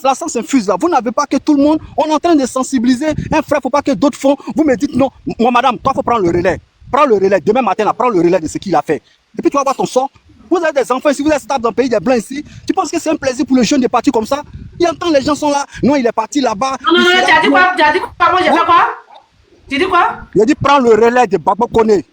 la sens infuse là. Vous n'avez pas que tout le monde. On est en train de sensibiliser. Un frère, faut pas que d'autres font. Vous me dites non. Moi, madame, toi, faut prendre le relais. Prends le relais. Demain matin, là, prends le relais de ce qu'il a fait. Et puis, tu vas voir ton sort. Vous avez des enfants ici, vous êtes stable dans le pays des Blancs ici. Tu penses que c'est un plaisir pour le jeune de partir comme ça? Il entend les gens sont là. Non, il est parti là-bas. Non, tu as dit quoi? Tu as dit quoi? Moi, j'ai fait quoi? Tu dis quoi? Il a dit prends le relais de Baba Koné.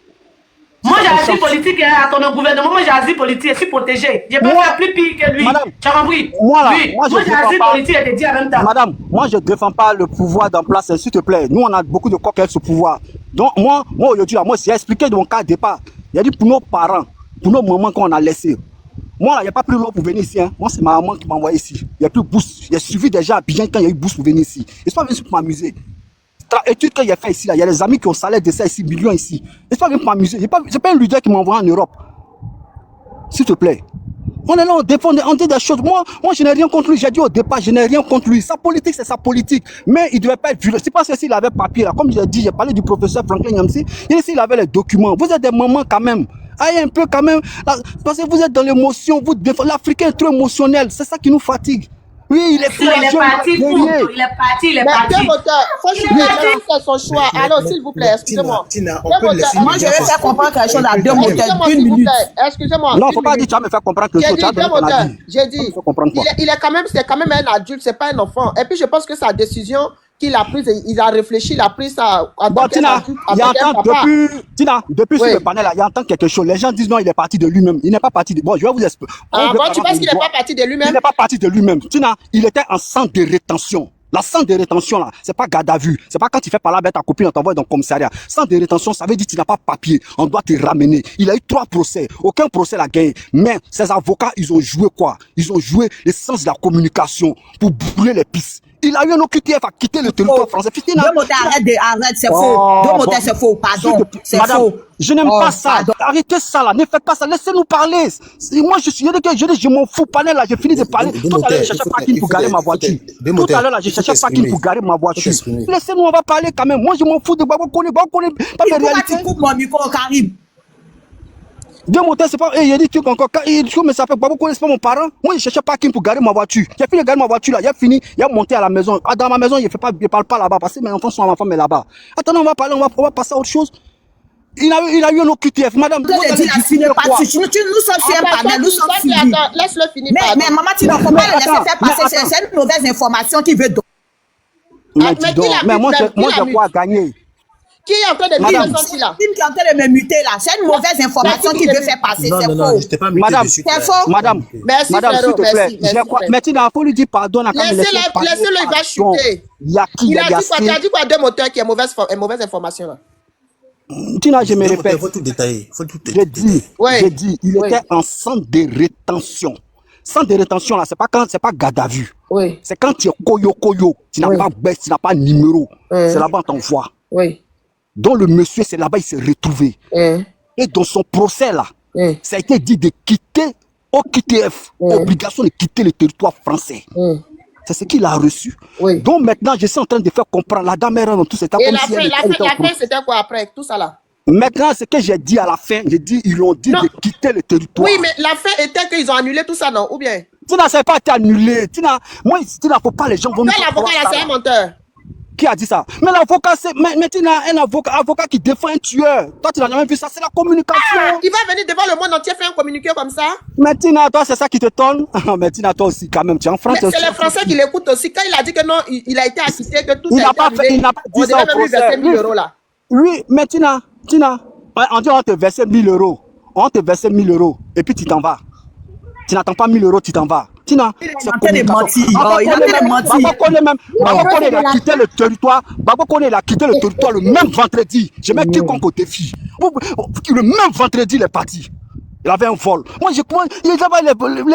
Moi, j'ai asile politique à ton gouvernement. Moi, j'ai asile politique. Je suis protégé. Je peux faire plus pire que lui. Madame, tu as compris? Moi, j'ai asile politique et te dis en même temps. Madame, moi, je ne défends pas le pouvoir d'en place, s'il te plaît. Nous, on a beaucoup de coquettes ce pouvoir. Donc, moi aujourd'hui, moi, j'ai expliqué de mon cas de départ. Il a dit pour nos parents, pour nos mamans qu'on a laissés. Moi, il n'y a pas plus long pour venir ici. Hein. Moi, c'est ma maman qui m'a envoyé ici. Il n'y a plus de bourse. J'ai suivi déjà à Abidjan quand il y a eu bourse pour venir ici. Je ne suis pas venu pour m'amuser. Étude qu'il a fait ici, là, il y a des amis qui ont salaire de ça ici, millions ici. Je ne suis pas venu pour m'amuser. Ce n'est pas un leader qui m'a envoyé en Europe. S'il te plaît. On est là, on défend, on dit des choses. Moi, je n'ai rien contre lui. J'ai dit au départ, je n'ai rien contre lui. Sa politique, c'est sa politique. Mais il ne devait pas être violent. C'est parce que s'il avait papier, là, comme je l'ai dit, j'ai parlé du professeur Franklin Nyamsi, il avait les documents. Vous êtes des mamans quand même. Aïe un peu quand même. Là, parce que vous êtes dans l'émotion. L'Africain est trop émotionnel. C'est ça qui nous fatigue. Oui, il est parti, il est parti. C'est son choix. Alors, s'il vous plaît, excusez-moi. Moi, je vais faire comprendre quelque chose à deux moteurs. Une minute. Excusez-moi. Non, faut pas dire tu vas me faire comprendre quelque chose. J'ai dit, c'est quand même un adulte, c'est pas un enfant. Et puis, je pense que sa décision qu'il a prise, il a réfléchi, il a pris ça. Bon, Tina, depuis sur le panel, il entend quelque chose. Les gens disent non, il est parti de lui-même. Il n'est pas parti de. Bon, je vais vous expliquer. Ah bon, tu penses qu'il n'est pas parti de lui-même? Il n'est pas parti de lui-même. Tina, il était en centre de rétention. La centre de rétention, là, c'est pas garde à vue. C'est pas quand tu fais parler avec ta copine, on t'envoie dans le commissariat. Centre de rétention, ça veut dire que tu n'as pas papier. On doit te ramener. Il a eu 3 procès. Aucun procès l'a gagné. Mais ses avocats, ils ont joué quoi? Ils ont joué le sens de la communication pour brûler les pistes. Il a eu un OQTF à quitter le territoire français. Arrête, c'est faux. C'est faux, pardon. C'est faux. Je n'aime pas ça. Arrêtez ça là, ne faites pas ça. Laissez-nous parler. Moi, je m'en fous. Panel là, j'ai fini de parler. Tout à l'heure, je cherchais parking pour garer ma voiture. Tout à l'heure, là, je cherchais parking pour garer ma voiture. Laissez-nous, on va parler quand même. Moi, je m'en fous de Baba Koné. Pas de réalité. Tu coupes mon micro, Karim. Deux moteurs, c'est pas. Il y a des trucs encore. Mais ça fait Baba Koné, c'est pas mon parent. Moi, je cherchais parking pour garer ma voiture. J'ai fini de garer ma voiture là. J'ai fini. Il a monté à la maison. Dans ma maison, il ne parle pas là-bas parce que mes enfants sont ma femme est là-bas. Attendez, on va parler, on va passer à autre chose. Il a eu un OQTF, madame. Nous sommes sur un panel, nous sommes suivis. Laisse-le finir. Mais maman, tu ne faut pas le laisser faire passer. C'est une mauvaise information qu'il veut donner. Mais moi, je crois gagner. Qui est en train de dire ça là? Qui est en train de me muter là? C'est une mauvaise information qu'il veut faire passer. C'est faux. Madame, c'est faux. Madame, merci, s'il te plaît. Mais tu n'as pas lui dire pardon. Laissez-le, il va chuter. Il a dit quoi? Deux moteurs qui est mauvaise information là. Tina, je me répète. Il faut tout détailler. J'ai dit, il était en centre de rétention. Centre de rétention là, c'est pas garde à vue. Oui. C'est quand tu es koyo, tu n'as pas baisse, tu n'as pas numéro. C'est là-bas on t'envoie. Oui. Donc le monsieur, c'est là-bas, il s'est retrouvé. Et dans son procès là, ça a été dit de quitter OQTF, obligation de quitter le territoire français. C'est ce qu'il a reçu. Donc maintenant, je suis en train de faire comprendre. La dame est dans tout cet. Et la fin, c'était quoi après tout ça là? Maintenant, ce que j'ai dit à la fin, ils ont dit de quitter le territoire. Oui, mais la fin était qu'ils ont annulé tout ça, non? Ou bien? Tina, ça n'a pas été annulé. Tina, faut pas, les gens vont... Mais l'avocat là, c'est un menteur. Qui a dit ça? Mais l'avocat, c'est... Mais Tina, un avocat qui défend un tueur. Toi, tu n'as jamais vu ça, c'est la communication. Il va venir devant le monde entier faire un communiqué comme ça? Mais Tina, toi, c'est ça qui te tonne? Mais Tina, toi aussi, quand même, tu es en France. Mais c'est les Français qui l'écoutent aussi. Quand il a dit que non, il a été acquitté, que tout a été annulé. Il n'a pas dit ça au procès. On devait même lui verser 1 000 € là. Oui, mais Tina, on dit on te verse 1 000 €. On te verse 1 000 € et puis tu t'en vas. Tu n'attends pas 1 000 €, tu t'en vas. Tina, c'est communication. Il a fait mentir. Baba Koné, il a quitté le territoire. Baba Koné, il a quitté le territoire le même vendredi. Je mets quiconque au défi. Le même vendredi, il est parti. Il avait un vol. Moi, je crois, les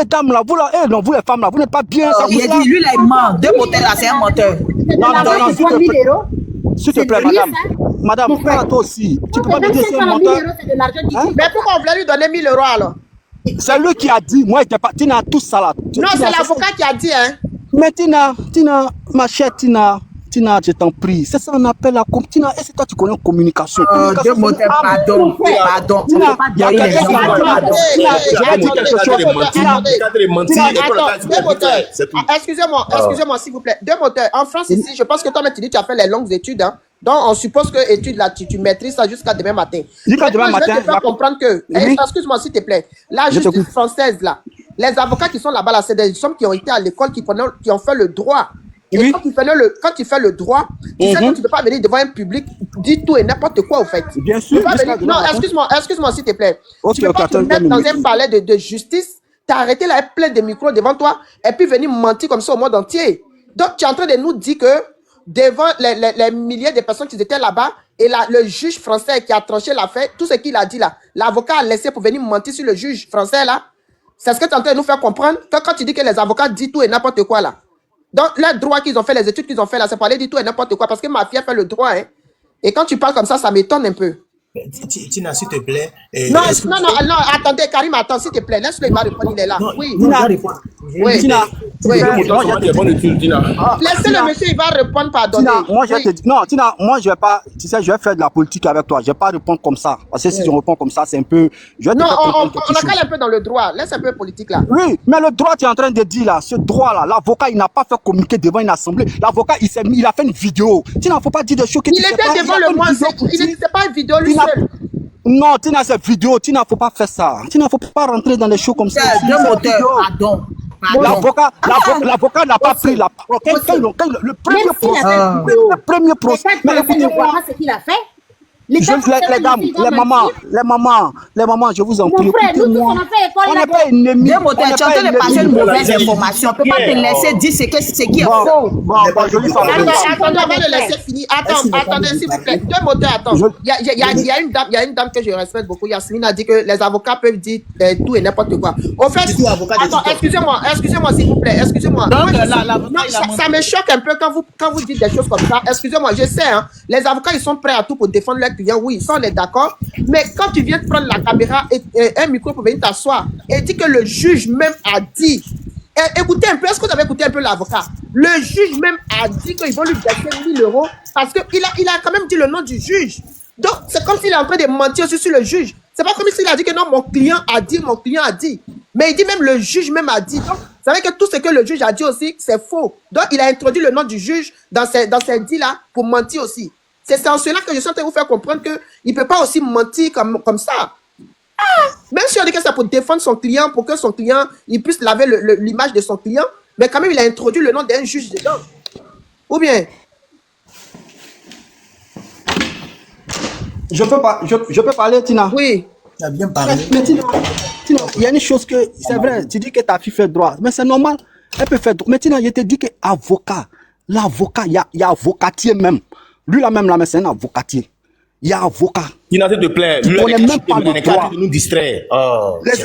dames là, vous là, non, vous les femmes là, vous n'êtes pas bien. Il a dit, lui là, il ment. Deux moteurs là, c'est un menteur. S'il te plaît, madame, toi aussi. Tu peux pas me dire c'est un menteur. Mais pourquoi on voulait lui donner 1 000 € alors? C'est lui qui a dit, moi, Tina, tout ça là. Non, c'est l'avocat qui a dit, hein. Mais Tina, ma chère Tina, Tina, je t'en prie. C'est ça qu'on appelle la com. Tina, est-ce que toi tu connais communication? Deux mots, pardon. Pardon. Tina, il y a quelqu'un qui Attendez, dit quelque chose. Tina, excusez-moi, s'il vous plaît. Deux moteurs. En France, ici, je pense que toi, tu dis que tu as fait les longues études. Hein. Donc, on suppose que études là, tu maîtrises ça jusqu'à demain matin. Jusqu'à demain matin. Je vais te faire comprendre que, excuse-moi, s'il te plaît, la justice française, là, les avocats qui sont là-bas, là, c'est des hommes qui ont été à l'école, qui ont fait le droit. Et quand tu fais le droit, tu sais que tu ne peux pas venir devant un public, dire tout et n'importe quoi, au fait. Bien sûr. Non, excuse-moi, s'il te plaît. Tu ne peux pas te mettre dans un palais de justice, t'arrêter là, plein de micros devant toi, et puis venir mentir comme ça au monde entier. Donc, tu es en train de nous dire que devant les milliers de personnes qui étaient là-bas, et le juge français qui a tranché l'affaire, tout ce qu'il a dit là, l'avocat a laissé pour venir mentir sur le juge français là. C'est ce que tu es en train de nous faire comprendre. Quand tu dis que les avocats disent tout et n'importe quoi là. Donc, les droits qu'ils ont fait, les études qu'ils ont fait là, c'est pour aller dire tout et n'importe quoi. Parce que ma fille a fait le droit. Hein. Et quand tu parles comme ça m'étonne un peu. Tina, s'il te plaît. Non, attendez, Karim, attends, s'il te plaît. Laisse-le, il va répondre, il est là. Oui. Oui. Tina, Laissez le monsieur, il va répondre, pardon. Tina, moi je te dis, non, Tina, moi je vais pas, tu sais, je vais faire de la politique avec toi. Je vais pas répondre comme ça. Parce que si je réponds comme ça, c'est un peu. Je vais te non, faire on quelque chose. cale un peu dans le droit. Laisse un peu politique là. Oui, mais le droit, tu es en train de dire là, ce droit-là, l'avocat, il n'a pas fait communiquer devant une assemblée. L'avocat, il a fait une vidéo. Tina, il ne faut pas dire des choses que tu sais pas. Il était devant le mois, il n'était pas une vidéo lui seul. Non, Tina, c'est vidéo. Tina, il ne faut pas faire ça. Tina, il ne faut pas rentrer dans les choses comme ça. Deux moteurs, pardon. L'avocat n'a pas pris la parole. Le premier procès. Mais ce qu'il a fait. Les dames, les mamans, je vous en prie. Mon frère, nous tous, on a fait école. On n'est pas ennemis. Deux moteurs, tu es en train de passer une mauvaise information. On ne peut pas te laisser dire ce qui est faux. Attendez, on va le laisser finir. Attendez, s'il vous plaît. Deux moteurs, attends. Il y a une dame que je respecte beaucoup. Yasmine a dit que les avocats peuvent dire tout et n'importe quoi. Au fait, attends, excusez-moi, s'il vous plaît. Excusez-moi. Ça me choque un peu quand vous dites des choses comme ça. Excusez-moi, je sais, hein, les avocats, ils sont prêts à tout pour défendre leurs clients. Oui, ça, on est d'accord. Mais quand tu viens de prendre la caméra et un micro pour venir t'asseoir et dire que le juge même a dit. Écoutez un peu, est-ce que vous avez écouté un peu l'avocat? Le juge même a dit qu'ils vont lui verser 1 000 € parce qu'il a quand même dit le nom du juge. Donc, c'est comme s'il est en train de mentir aussi sur le juge. C'est pas comme s'il a dit que non, mon client a dit. Mais il dit même le juge même a dit. Donc, c'est vrai que tout ce que le juge a dit aussi, c'est faux. Donc, il a introduit le nom du juge dans ces dits-là pour mentir aussi. C'est en cela que je suis en train de vous faire comprendre qu'il ne peut pas aussi mentir comme ça. Même si on dit que c'est pour défendre son client, pour que son client il puisse laver l'image de son client, mais quand même, il a introduit le nom d'un juge dedans. Ou bien... Je peux parler, Tina? Oui. Tu as bien parlé. Mais Tina, il y a une chose que, c'est vrai, tu dis que ta fille fait droit, mais c'est normal, elle peut faire droit. Mais Tina, je te dis que l'avocat, il y a avocatier même. Lui là même, là, mais c'est un avocatier. Il y a avocat. Tina, s'il te plaît, tu connais même pas le droit. De nous distraire.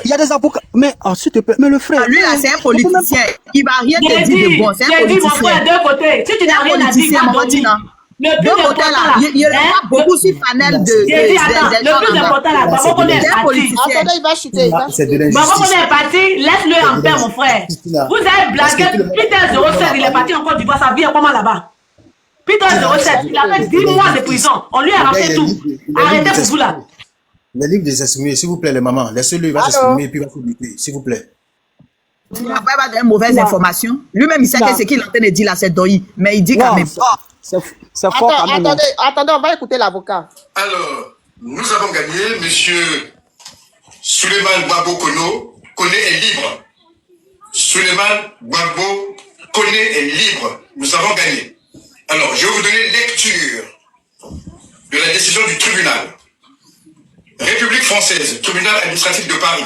Il y a des avocats, mais s'il te plaît, mais le frère. Lui là, c'est un politicien. Il va rien te dire de bon. C'est un politicien. Mon frère, deux côtés. Si tu n'as rien à dire, le plus important là, il y a beaucoup sur panel de. Le plus important là, Babo Koné est parti. Attendez, il va chuter. Babo Koné est parti, laisse-le en paix, mon frère. Vous avez blagué. Peter 07, il est parti en Côte d'Ivoire, ça vient comment là-bas? Peter 07, il a fait 10 mois de prison. On lui a ramené tout. Arrêtez pour vous là. Le livre de s'exprimer, s'il vous plaît, les mamans. Laissez-le, il va s'exprimer et puis il va s'exprimer, s'il vous plaît. Il n'a pas donné une mauvaise information. Lui-même, il sait que ce qu'il est en train de dire là, c'est Doi. Mais il dit quand même. C'est fort quand même. Attendez, on va écouter l'avocat. Alors, nous avons gagné. Monsieur Souleymane Gbagbo Koné est libre. Souleymane Gbagbo Koné est libre. Nous avons gagné. Alors, je vais vous donner lecture de la décision du tribunal. République française, tribunal administratif de Paris.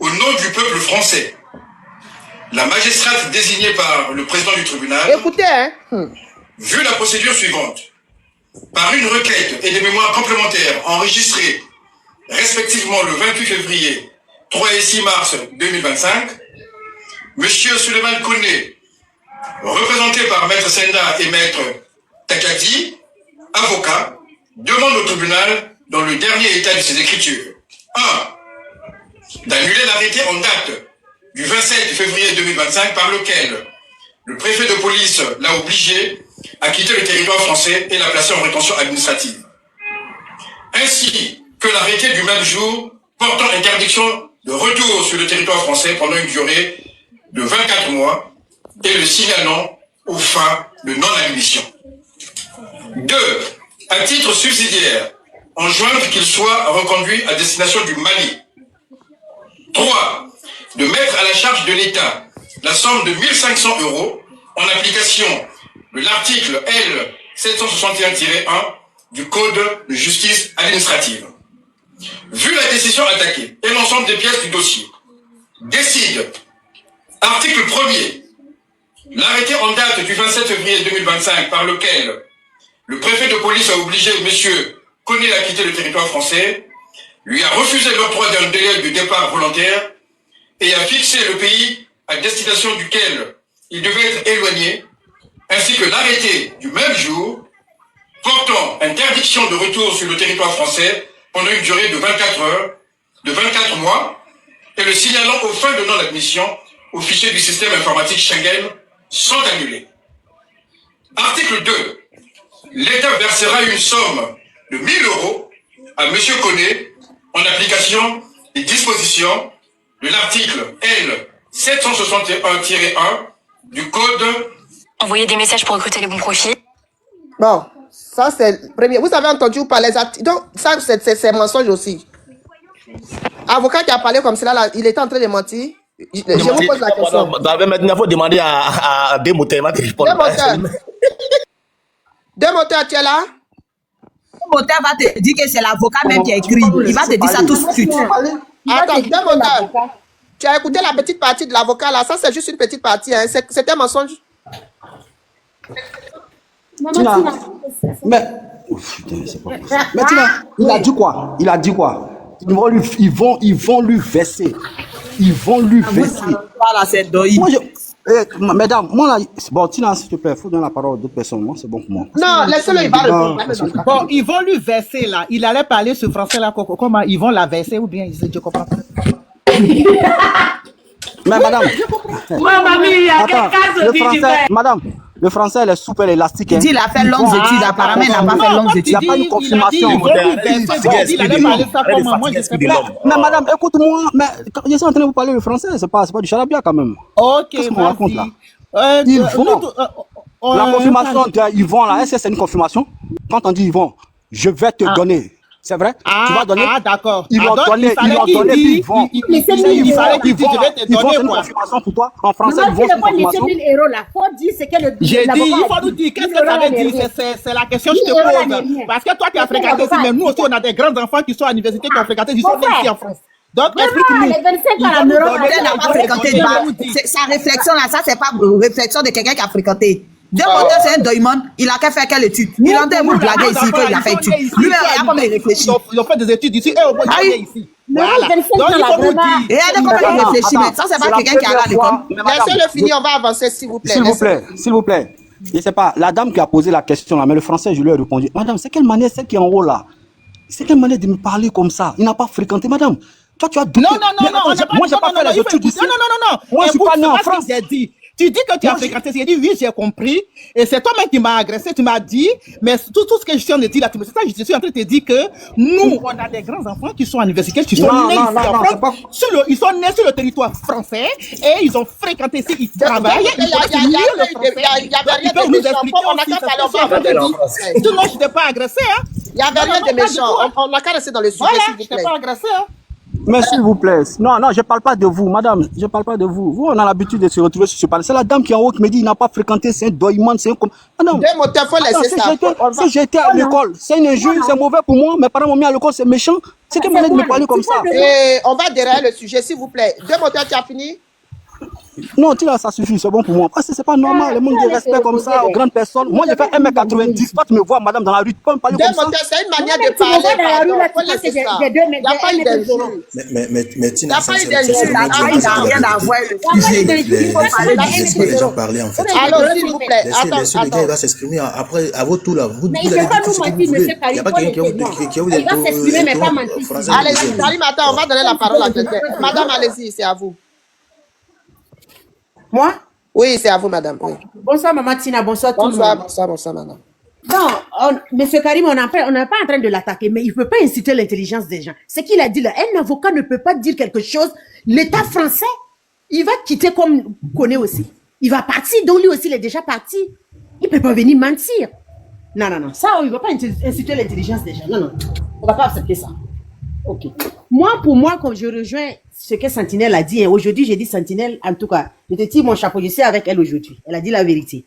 Au nom du peuple français, la magistrate désignée par le président du tribunal... Écoutez, hein. Vu la procédure suivante, par une requête et des mémoires complémentaires enregistrées respectivement le 28 février, 3 et 6 mars 2025, M. Souleymane Koné, représenté par Maître Senda et Maître Takati, avocat, demande au tribunal, dans le dernier état de ses écritures, 1. D'annuler l'arrêté en date du 27 février 2025 par lequel le préfet de police l'a obligé à quitter le territoire français et la placer en rétention administrative. Ainsi que l'arrêté du même jour portant interdiction de retour sur le territoire français pendant une durée de 24 mois et le signalant aux fins de non-admission. 2. À titre subsidiaire, enjoindre qu'il soit reconduit à destination du Mali. 3. De mettre à la charge de l'État la somme de 1 500 € en application de l'article L. 761-1 du Code de justice administrative. Vu la décision attaquée et l'ensemble des pièces du dossier, décide, article 1er, l'arrêté en date du 27 février 2025 par lequel le préfet de police a obligé M. Koné à quitter le territoire français, lui a refusé l'octroi d'un délai de départ volontaire et a fixé le pays à destination duquel il devait être éloigné, ainsi que l'arrêté du même jour portant interdiction de retour sur le territoire français pendant une durée de 24 mois, et le signalant aux fins de non-admission au fichier du système informatique Schengen sont annulés. Article 2. L'État versera une somme de 1 000 € à M. Koné en application des dispositions de l'article L. 761-1 du Code. Envoyer des messages pour recruter les bons profils. Bon, ça c'est le premier. Vous avez entendu ou pas les actes? Donc, ça c'est mensonge aussi. Avocat qui a parlé comme cela, là, il était en train de mentir. Je vous pose la question. Maintenant, il faut demander à deux moteurs de répondre. Deux moteurs, tu es là? Le moteur va te dire que c'est l'avocat même qui a écrit. Il va te dire ça tout de suite. Attends, deux moteurs. Tu as écouté la petite partie de l'avocat là. Ça, c'est juste une petite partie. Hein. C'est un mensonge. Tina, mais... putain, c'est pas possible. Mais Tina, il a dit quoi? Il a dit quoi? Ils vont lui verser. Ils vont lui verser. Voilà, c'est doy. Mesdames, moi là, bon, Tina, s'il te plaît, il faut donner la parole à d'autres personnes. Moi, c'est bon pour moi. Non, laissez-le, il va répondre. Bon, ils vont lui verser là. Il allait parler ce français là. Comment ils vont la verser ou bien je comprends pas. Mais madame, madame, le français, elle est super élastique. Il dit il a fait longues études, apparemment il n'a pas fait longues études. Il n'y a pas une confirmation. Mais madame, écoute-moi, mais je suis en train de vous parler le français, c'est pas du charabia quand même. Ok, qu'est-ce qu'on raconte là? La confirmation d'Yvon là, est-ce que c'est une confirmation? Quand on dit Yvon, je vais te donner. C'est vrai? Tu vas donner? Ah, d'accord. Ils vont donner, puis ils vont. Il fallait qu'il dise, je vais te donner, c'est une confirmation pour toi. En français, ils vont, c'est une confirmation. J'ai dit, il faut nous dire, qu'est-ce que ça veut dire? C'est la question que je te pose. Parce que toi, tu as fréquenté ici, mais nous aussi, on a des grands enfants qui sont à l'université, qui ont fréquenté, ils sont ici en France. Donc, explique-nous. Sa réflexion là, ça, c'est pas réflexion de quelqu'un qui a fréquenté. Deux moteurs, c'est un doyman, il a qu'à faire quelle étude? Il entend vous blaguer ici qu'il a fait étude. Lui, regarde comment il réfléchit. Ils ont fait des études ici, et au moins, il est ici. Voilà. Donc, il faut nous dire. Regardez comment il réfléchit, mais ça, c'est pas quelqu'un qui est à l'école. Laissez-le finir, on va avancer, s'il vous plaît. S'il vous plaît. Je sais pas, la dame qui a posé la question là, mais le français, je lui ai répondu. Madame, c'est quelle manière, celle qui est en haut là? C'est quelle manière de me parler comme ça? Il n'a pas fréquenté, madame. Toi, tu as douté. Non, moi, j'ai pas fait les études ici. Non. Moi, je suis pas né en France. Tu dis que tu as fréquenté, j'ai dit oui, j'ai compris, et c'est toi-même qui m'as agressé, tu m'as dit, mais tout ce que je suis en train de dire là, c'est ça, je suis en train de te dire que nous, on a des grands enfants qui sont à l'université, qui sont nés ici en France, ils sont nés sur le territoire français, et ils ont fréquenté ici, ils travaillent, ils peuvent nous expliquer, on n'a qu'à parler en français. Sinon, je n'étais pas agressé, hein. Il n'y avait rien de méchant, on n'a qu'à rester dans le sujet, s'il vous plaît. Je n'étais pas agressé, hein. Mais s'il vous plaît, non, je parle pas de vous, madame, je parle pas de vous. Vous, on a l'habitude de se retrouver sur ce palais. C'est la dame qui est en haut qui me dit, il n'a pas fréquenté, c'est un doyman, c'est un comme. Madame, deux moteurs, faut laisser ça. Si j'étais à l'école, c'est une injure, c'est mauvais pour moi, mes parents m'ont mis à l'école, c'est méchant. C'est que vous venez de me parler comme ça. Et on va derrière le sujet, s'il vous plaît. Deux moteurs, tu as fini? Non, tu là, ça suffit, c'est bon pour moi. Parce que c'est pas normal, le monde de respect comme ça aux grandes personnes. Moi, j'ai fait 1m90. Toi, tu me vois, madame, dans la rue, tu peux me parler comme ça. C'est une manière de parler. Il n'y a pas eu d'injure. Mais Tina, laissez les gens parler, en fait. Alors, s'il vous plaît, laissez les gars, il va s'exprimer. Après, à votre tour, là, vous allez dire tout ce que vous voulez. Il n'y a pas quelqu'un qui a eu des tours. Allez-y, Salim, attends, on va donner la parole à quelqu'un. Madame, allez-y, c'est à vous. Moi? Oui, c'est à vous, madame. Oui. Bonsoir, maman Tina. Bonsoir, tout le monde. Bonsoir, madame. Non, monsieur Karim, on n'est pas en train de l'attaquer, mais il ne peut pas inciter l'intelligence des gens. Ce qu'il a dit là, un avocat ne peut pas dire quelque chose. L'État français, il va quitter comme connaît aussi. Il va partir, donc lui aussi, il est déjà parti. Il ne peut pas venir mentir. Non, ça, il ne va pas inciter l'intelligence des gens. Non, on ne va pas accepter ça. Ok. Pour moi, quand je rejoins ce que Sentinelle a dit, aujourd'hui, j'ai dit Sentinelle, en tout cas, je te tire mon chapeau, je suis avec elle aujourd'hui. Elle a dit la vérité.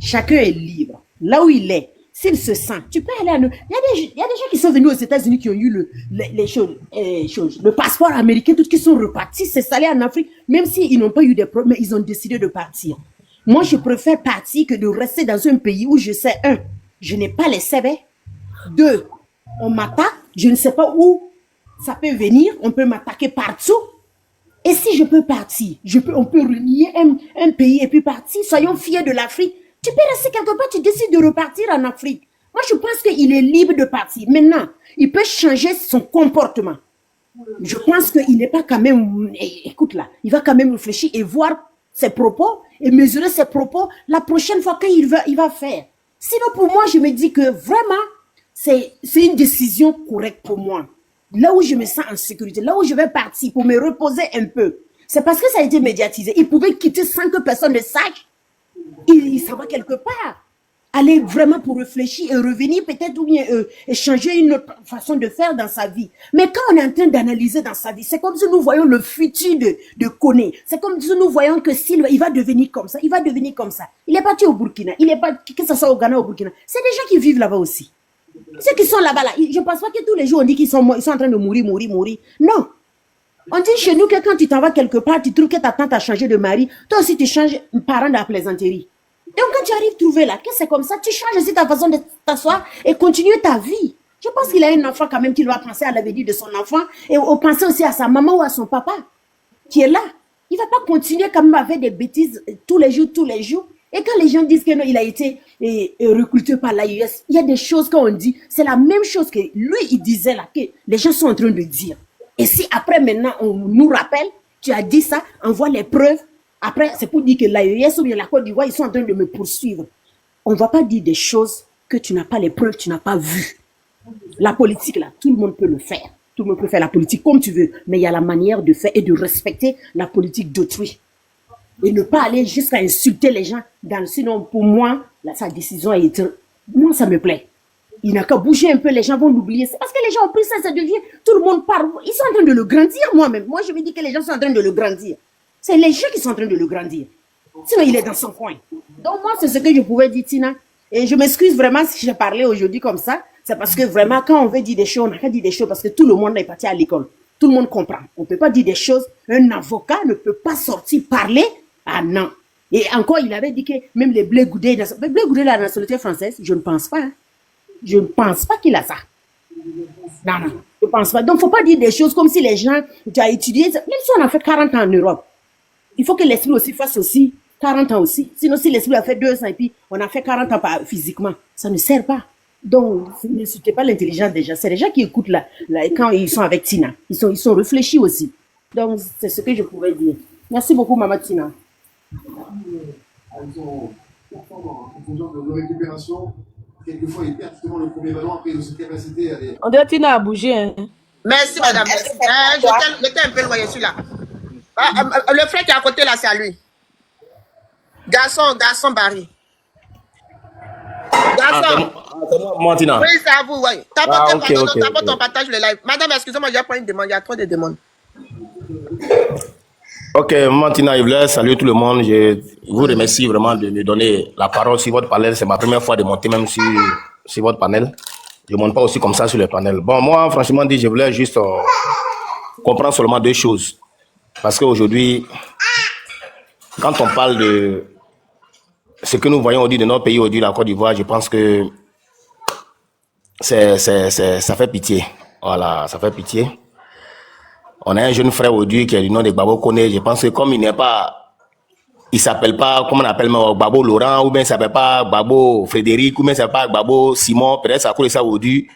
Chacun est libre. Là où il est, s'il se sent, tu peux aller à nous. Il y a des gens qui sont venus aux États-Unis qui ont eu le passeport américain, tous qui sont repartis, s'installer en Afrique, même s'ils n'ont pas eu des problèmes, mais ils ont décidé de partir. Moi, je préfère partir que de rester dans un pays où je sais, je n'ai pas les CV. 2, on m'attaque, je ne sais pas où ça peut venir, on peut m'attaquer partout. Et si je peux partir, on peut renier un pays et puis partir. Soyons fiers de l'Afrique. Tu peux rester quelque part, tu décides de repartir en Afrique. Moi, je pense qu'il est libre de partir. Maintenant, il peut changer son comportement. Je pense qu'il n'est pas quand même... Écoute là, il va quand même réfléchir et voir ses propos et mesurer ses propos la prochaine fois qu'il va faire. Sinon, pour moi, je me dis que vraiment, c'est une décision correcte pour moi. Là où je me sens en sécurité, là où je vais partir pour me reposer un peu, c'est parce que ça a été médiatisé. Il pouvait quitter sans que personne ne sache. Il s'en va quelque part. Aller vraiment pour réfléchir et revenir peut-être ou bien changer une autre façon de faire dans sa vie. Mais quand on est en train d'analyser dans sa vie, c'est comme si nous voyons le futur de Koné. C'est comme si nous voyons que il va devenir comme ça, il va devenir comme ça. Il est parti au Burkina, que ce soit au Ghana ou au Burkina. C'est des gens qui vivent là-bas aussi. Ceux qui sont là-bas, là, je ne pense pas que tous les jours on dit qu'ils sont en train de mourir. Non. On dit chez nous que quand tu t'en vas quelque part, tu trouves que ta tante a changé de mari, toi aussi tu changes parent de la plaisanterie. Donc quand tu arrives à trouver là, que c'est comme ça, tu changes aussi ta façon de t'asseoir et continuer ta vie. Je pense qu'il a un enfant quand même qui doit penser à l'avenir de son enfant et penser aussi à sa maman ou à son papa qui est là. Il ne va pas continuer quand même avec des bêtises tous les jours. Et quand les gens disent que non, il a été recruté par l'AIS, il y a des choses qu'on dit, c'est la même chose que lui, il disait là, que les gens sont en train de dire. Et si après maintenant, on nous rappelle, tu as dit ça, on voit les preuves, après c'est pour dire que l'AIS ou bien la Côte d'Ivoire, ils sont en train de me poursuivre. On ne va pas dire des choses que tu n'as pas les preuves, tu n'as pas vues. La politique là, tout le monde peut le faire. Tout le monde peut faire la politique comme tu veux, mais il y a la manière de faire et de respecter la politique d'autrui. Et ne pas aller jusqu'à insulter les gens. Sinon, pour moi, sa décision a été... Moi, ça me plaît. Il n'a qu'à bouger un peu, les gens vont l'oublier. C'est parce que les gens ont pris ça devient... Tout le monde parle. Ils sont en train de le grandir, moi-même. Moi, je me dis que les gens sont en train de le grandir. C'est les gens qui sont en train de le grandir. Sinon, il est dans son coin. Donc, moi, c'est ce que je pouvais dire, Tina. Et je m'excuse vraiment si j'ai parlé aujourd'hui comme ça. C'est parce que vraiment, quand on veut dire des choses, on n'a qu'à dire des choses parce que tout le monde est parti à l'école. Tout le monde comprend. On ne peut pas dire des choses. Un avocat ne peut pas sortir parler. Ah non. Et encore, il avait dit que même les Blé Goudé, la nationalité française, je ne pense pas. Hein. Je ne pense pas qu'il a ça. Non, je ne pense pas. Donc, il ne faut pas dire des choses comme si les gens, tu as étudié, même si on a fait 40 ans en Europe, il faut que l'esprit aussi fasse aussi 40 ans aussi. Sinon, si l'esprit a fait 2 ans et puis on a fait 40 ans physiquement, ça ne sert pas. Donc, n'insultez pas l'intelligence des gens. C'est les gens qui écoutent là, quand ils sont avec Tina. Ils sont réfléchis aussi. Donc, c'est ce que je pouvais dire. Merci beaucoup, Maman Tina. Elles ont de récupération, quelquefois ils perdent justement le premier ballon, après ils ont cette capacité à aller. On dirait Tina a bougé. Hein. Merci madame. J'étais un peu loin, je suis là. Le frère qui est à côté là, c'est à lui. Garçon Barry. Garçon. Moi, Tina. Oui, c'est à vous, oui. T'apportes ton partage le live. Madame, excusez-moi, j'ai pas une demande, il y a trop de demandes. Ok, Maman Tina, je voulais saluer tout le monde. Je vous remercie vraiment de me donner la parole sur votre panel. C'est ma première fois de monter même sur votre panel. Je ne monte pas aussi comme ça sur le panel. Bon, moi, franchement dit, je voulais juste comprendre seulement 2 choses. Parce qu'aujourd'hui, quand on parle de ce que nous voyons aujourd'hui de notre pays, aujourd'hui, la Côte d'Ivoire, je pense que ça fait pitié. Voilà, ça fait pitié. On a un jeune frère aujourd'hui qui est du nom de Gbagbo Koné. Je pense que comme il s'appelle pas, comment on appelle, Gbagbo Laurent, ou bien il s'appelle pas Gbagbo Frédéric, ou bien il s'appelle pas Gbagbo Simon, peut-être à cause de ça aujourd'hui.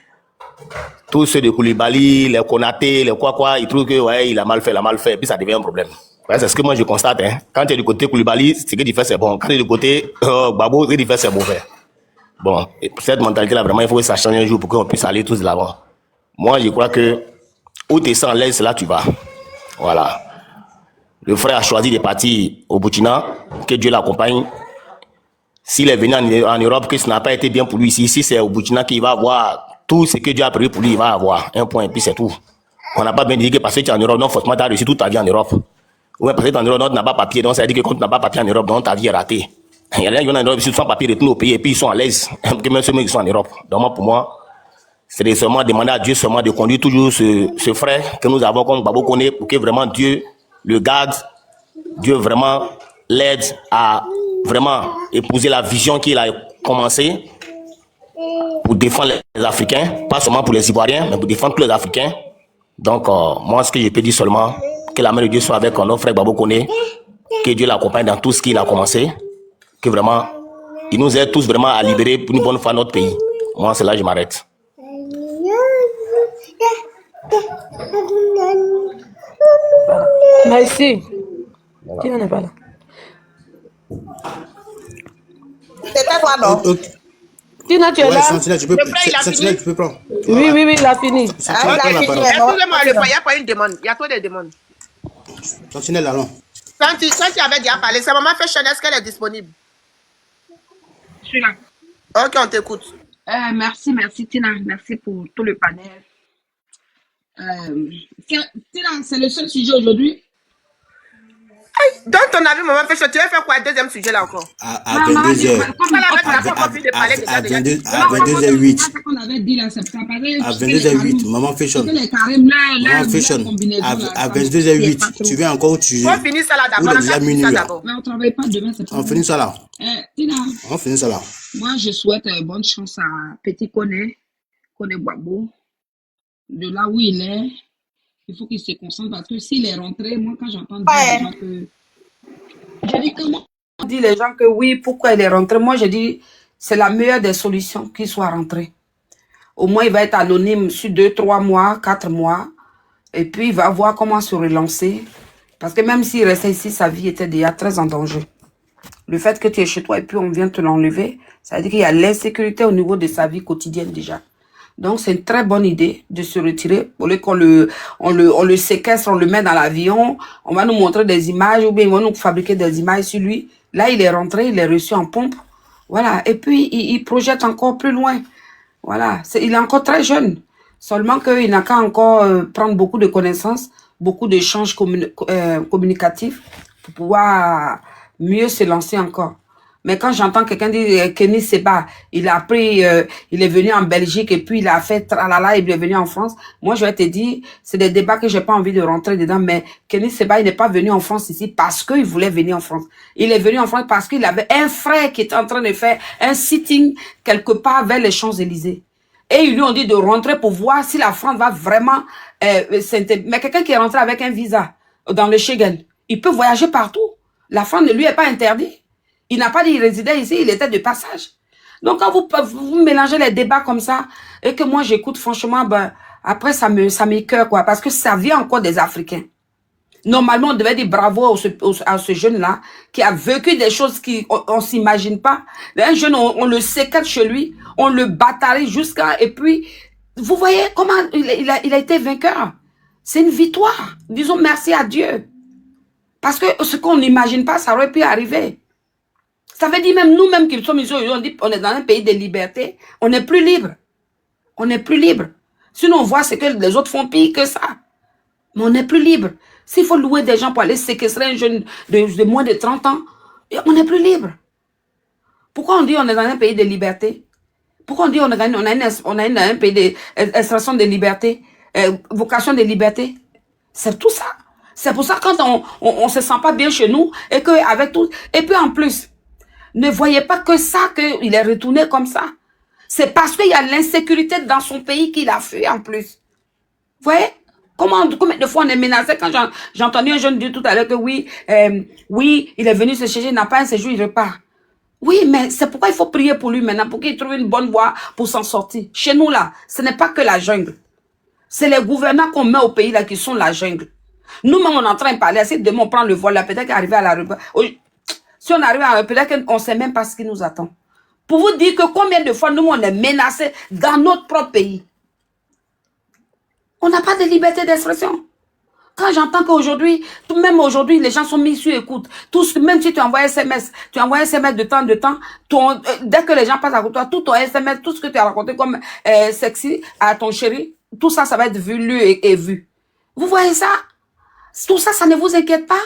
Tous ceux de Koulibaly, les Konaté, les quoi, ils trouvent que ouais, il a mal fait, puis ça devient un problème. Ouais, c'est ce que moi je constate. Hein. Quand tu es du côté Koulibaly, ce que tu fais c'est bon. Quand tu es du côté Gbagbo, ce que tu fais c'est mauvais. Bon, et pour cette mentalité-là, vraiment, il faut que ça change un jour pour qu'on puisse aller tous de l'avant. Moi, je crois que où tu es sans l'aise, là tu vas. Voilà. Le frère a choisi de partir au Burkina, que Dieu l'accompagne. S'il est venu en Europe, que ça n'a pas été bien pour lui ici, si c'est au Burkina qu'il va avoir tout ce que Dieu a prévu pour lui, il va avoir un point et puis c'est tout. On n'a pas bien dit que parce que tu es en Europe, non, forcément tu as réussi toute ta vie en Europe. Ou parce que tu es en Europe, non, tu n'as pas papier, donc ça veut dire que quand tu n'as pas papier en Europe, donc ta vie est ratée. Il y a des gens qui sont en Europe, ils sont papier, retournent au pays et puis ils sont à l'aise, même ceux qui sont en Europe. Donc pour moi, c'est seulement demander à Dieu seulement de conduire toujours ce frère que nous avons comme Gbagbo Koné pour que vraiment Dieu le garde, Dieu vraiment l'aide à vraiment épouser la vision qu'il a commencée pour défendre les Africains, pas seulement pour les Ivoiriens, mais pour défendre tous les Africains. Donc, moi, ce que je peux dire seulement, que la main de Dieu soit avec notre frère Gbagbo Koné, que Dieu l'accompagne dans tout ce qu'il a commencé, que vraiment, il nous aide tous vraiment à libérer pour une bonne fois notre pays. Moi, c'est là que je m'arrête. Merci. Qui n'en est pas là? C'était quoi, non? Tina, tu es là? Sentinelle, tu peux prendre. Oui, il a fini. Excusez-moi, le il n'y a pas une demande. Il y a trop de demandes. Sentinelle, allons. Quand tu avais déjà parlé, sa maman fait Chanel, est-ce qu'elle est disponible? Je suis là. Ok, on t'écoute. Merci Tina. Merci pour tout le panel. Tina, c'est le seul sujet aujourd'hui. Dans ton avis, maman fait Chanel, tu vas faire quoi, deuxième sujet là encore? À 22h. À 22h08. À 22h08, maman Fashion. Maman Fashion. À 22h08. Tu viens encore où tu. On finit ça là d'abord. Déjà minuit là. Mais on ne travaille pas demain. On finit ça là. Tina. On finit ça là. Moi, je souhaite bonne chance à Petit Koné Gbagbo. De là où il est, il faut qu'il se concentre parce que s'il est rentré, moi, quand j'entends des gens que. Je dis comment on dit les gens que oui, pourquoi il est rentré? Moi, je dis c'est la meilleure des solutions qu'il soit rentré. Au moins, il va être anonyme sur 2, 3 mois, 4 mois. Et puis, il va voir comment se relancer. Parce que même s'il restait ici, sa vie était déjà très en danger. Le fait que tu es chez toi et puis on vient te l'enlever, ça veut dire qu'il y a l'insécurité au niveau de sa vie quotidienne déjà. Donc, c'est une très bonne idée de se retirer. Au lieu qu'on on le séquestre, on le met dans l'avion, on va nous montrer des images ou bien ils vont nous fabriquer des images sur lui. Là, il est rentré, il est reçu en pompe. Voilà. Et puis, il projette encore plus loin. Voilà. Il est encore très jeune. Seulement qu'il n'a qu'à encore prendre beaucoup de connaissances, beaucoup d'échanges communicatifs pour pouvoir mieux se lancer encore. Mais quand j'entends quelqu'un dire Kenny Seba, il a pris, il est venu en Belgique et puis il a fait tralala, il est venu en France. Moi, je vais te dire, c'est des débats que j'ai pas envie de rentrer dedans. Mais Kenny Seba, il n'est pas venu en France ici parce qu'il voulait venir en France. Il est venu en France parce qu'il avait un frère qui était en train de faire un sitting quelque part vers les Champs-Élysées. Et ils lui ont dit de rentrer pour voir si la France va vraiment. Mais quelqu'un qui est rentré avec un visa dans le Schengen, il peut voyager partout. La France ne lui est pas interdite. Il n'a pas dit qu'il résidait ici, il était de passage. Donc, quand vous mélangez les débats comme ça, et que moi j'écoute, franchement, ben, après ça m'écoeure, quoi, parce que ça vient encore des Africains. Normalement, on devait dire bravo à ce jeune-là, qui a vécu des choses qu'on s'imagine pas. Un jeune, on le séquestre chez lui, on le bataille jusqu'à, et puis, vous voyez comment il a été vainqueur. C'est une victoire. Disons merci à Dieu. Parce que ce qu'on n'imagine pas, ça aurait pu arriver. Ça veut dire même nous-mêmes qui sommes ici, on dit on est dans un pays de liberté, on n'est plus libre. On n'est plus libre. Sinon, on voit ce que les autres font pire que ça. Mais on n'est plus libre. S'il faut louer des gens pour aller séquestrer un jeune de moins de 30 ans, on n'est plus libre. Pourquoi on dit on est dans un pays de liberté? Pourquoi on dit on est dans un pays d'extraction de liberté, vocation de liberté? C'est tout ça. C'est pour ça que quand on se sent pas bien chez nous, et que avec tout, et puis en plus, ne voyez pas que ça, qu'il est retourné comme ça. C'est parce qu'il y a l'insécurité dans son pays qu'il a fui en plus. Vous voyez? Combien de fois on est menacé quand j'ai entendu un jeune dire tout à l'heure que oui, il est venu se chercher, il n'a pas un séjour, il repart. Oui, mais c'est pourquoi il faut prier pour lui maintenant, pour qu'il trouve une bonne voie pour s'en sortir. Chez nous là, ce n'est pas que la jungle. C'est les gouvernants qu'on met au pays là qui sont la jungle. Nous-mêmes, on est en train de parler. Si demain, on prend le vol, là, peut-être qu'arriver à la rue. Si on arrive à la rue, peut-être qu'on ne sait même pas ce qui nous attend. Pour vous dire que combien de fois, nous, on est menacés dans notre propre pays. On n'a pas de liberté d'expression. Quand j'entends qu'aujourd'hui, même aujourd'hui, les gens sont mis sur écoute. Tous, même si tu envoies SMS, de temps en temps, dès que les gens passent à côté de toi, tout ton SMS, tout ce que tu as raconté comme sexy à ton chéri, tout ça, ça va être vu, lu et vu. Vous voyez ça? Tout ça, ça ne vous inquiète pas?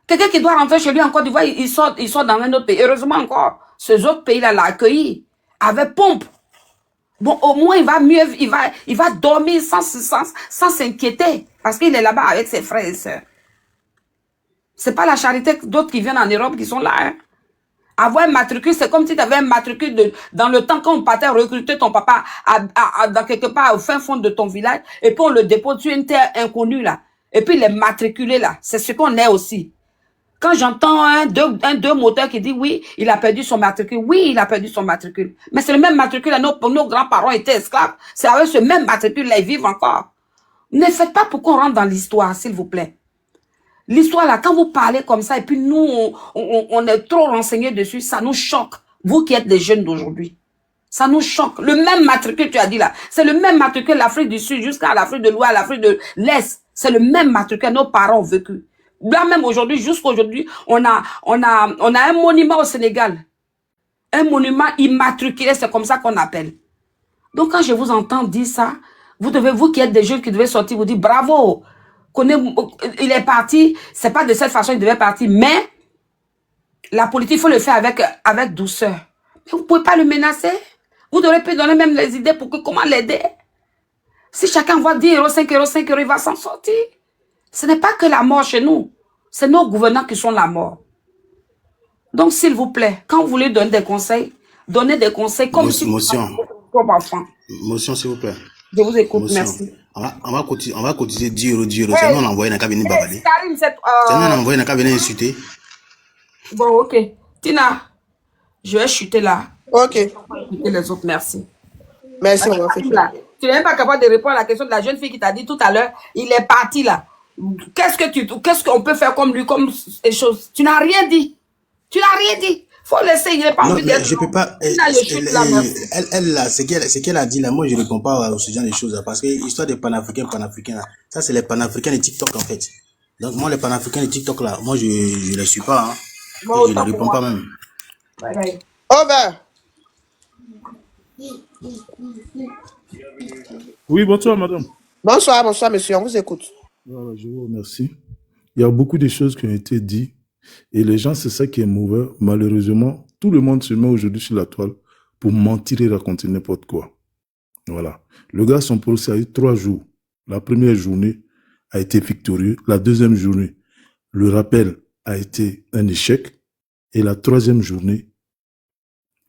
Quelqu'un qui doit rentrer chez lui en Côte d'Ivoire, il sort dans un autre pays. Heureusement encore, ces autres pays-là l'ont accueilli avec pompe. Bon, au moins, il va mieux, il va dormir sans s'inquiéter. Parce qu'il est là-bas avec ses frères et sœurs. C'est pas la charité d'autres qui viennent en Europe qui sont là. Hein. Avoir un matricule, c'est comme si tu avais un matricule dans le temps quand on partait recruter ton papa dans quelque part au fin fond de ton village. Et puis on le dépose sur une terre inconnue là. Et puis il est matriculé là. C'est ce qu'on est aussi. Quand j'entends deux moteurs qui disent oui, il a perdu son matricule. Oui, il a perdu son matricule. Mais c'est le même matricule. Nos grands-parents étaient esclaves. C'est avec ce même matricule-là, ils vivent encore. Ne faites pas pour qu'on rentre dans l'histoire, s'il vous plaît. L'histoire, là, quand vous parlez comme ça, et puis nous, on est trop renseignés dessus, ça nous choque. Vous qui êtes des jeunes d'aujourd'hui. Ça nous choque. Le même matricule, tu as dit là, c'est le même matricule l'Afrique du Sud jusqu'à l'Afrique de l'Ouest, l'Afrique de l'Est. C'est le même matricule nos parents ont vécu. Là même aujourd'hui, jusqu'aujourd'hui, on a un monument au Sénégal. Un monument immatriculé, c'est comme ça qu'on appelle. Donc quand je vous entends dire ça, vous qui êtes des jeunes qui devez sortir, vous dites bravo. Il est parti, c'est pas de cette façon qu'il devait partir, mais la politique, il faut le faire avec douceur. Mais vous ne pouvez pas le menacer. Vous devrez peut donner même les idées pour comment l'aider. Si chacun voit 10 euros, 5 euros, 5 euros, il va s'en sortir. Ce n'est pas que la mort chez nous. C'est nos gouvernants qui sont la mort. Donc, s'il vous plaît, quand vous voulez donner des conseils comme si vous étiez comme enfant. Motion, s'il vous plaît. Je vous écoute, Motion. merci. On va cotiser 10 euros. C'est nous, on a envoyé un cabinet babalé. C'est nous, on a envoyé un cabinet insulté. Bon, ok. Tina, je vais chuter là. Ok. Et les autres, merci. Merci, on va faire ça. Tu n'es même pas capable de répondre à la question de la jeune fille qui t'a dit tout à l'heure, il est parti là. Qu'est-ce qu'on peut faire comme lui, comme les choses? Tu n'as rien dit. Tu n'as rien dit. Faut laisser, il n'est pas envie d'être. Je peux pas. Elle là, ce qu'elle a dit là, moi je ne réponds pas à ce genre de choses là, parce que l'histoire des panafricains là, ça c'est les panafricains de TikTok en fait. Donc moi les panafricains de TikTok là, moi je les suis pas. Hein. Bon, je ne réponds pas même. Over. Oui, bonsoir madame. Bonsoir monsieur, on vous écoute. Voilà, je vous remercie. Il y a beaucoup de choses qui ont été dites et les gens, c'est ça qui est mauvais. Malheureusement, tout le monde se met aujourd'hui sur la toile pour mentir et raconter n'importe quoi. Voilà. Le gars, son procès a eu 3 jours. La première journée a été victorieux. La deuxième journée, le rappel a été un échec. Et la troisième journée,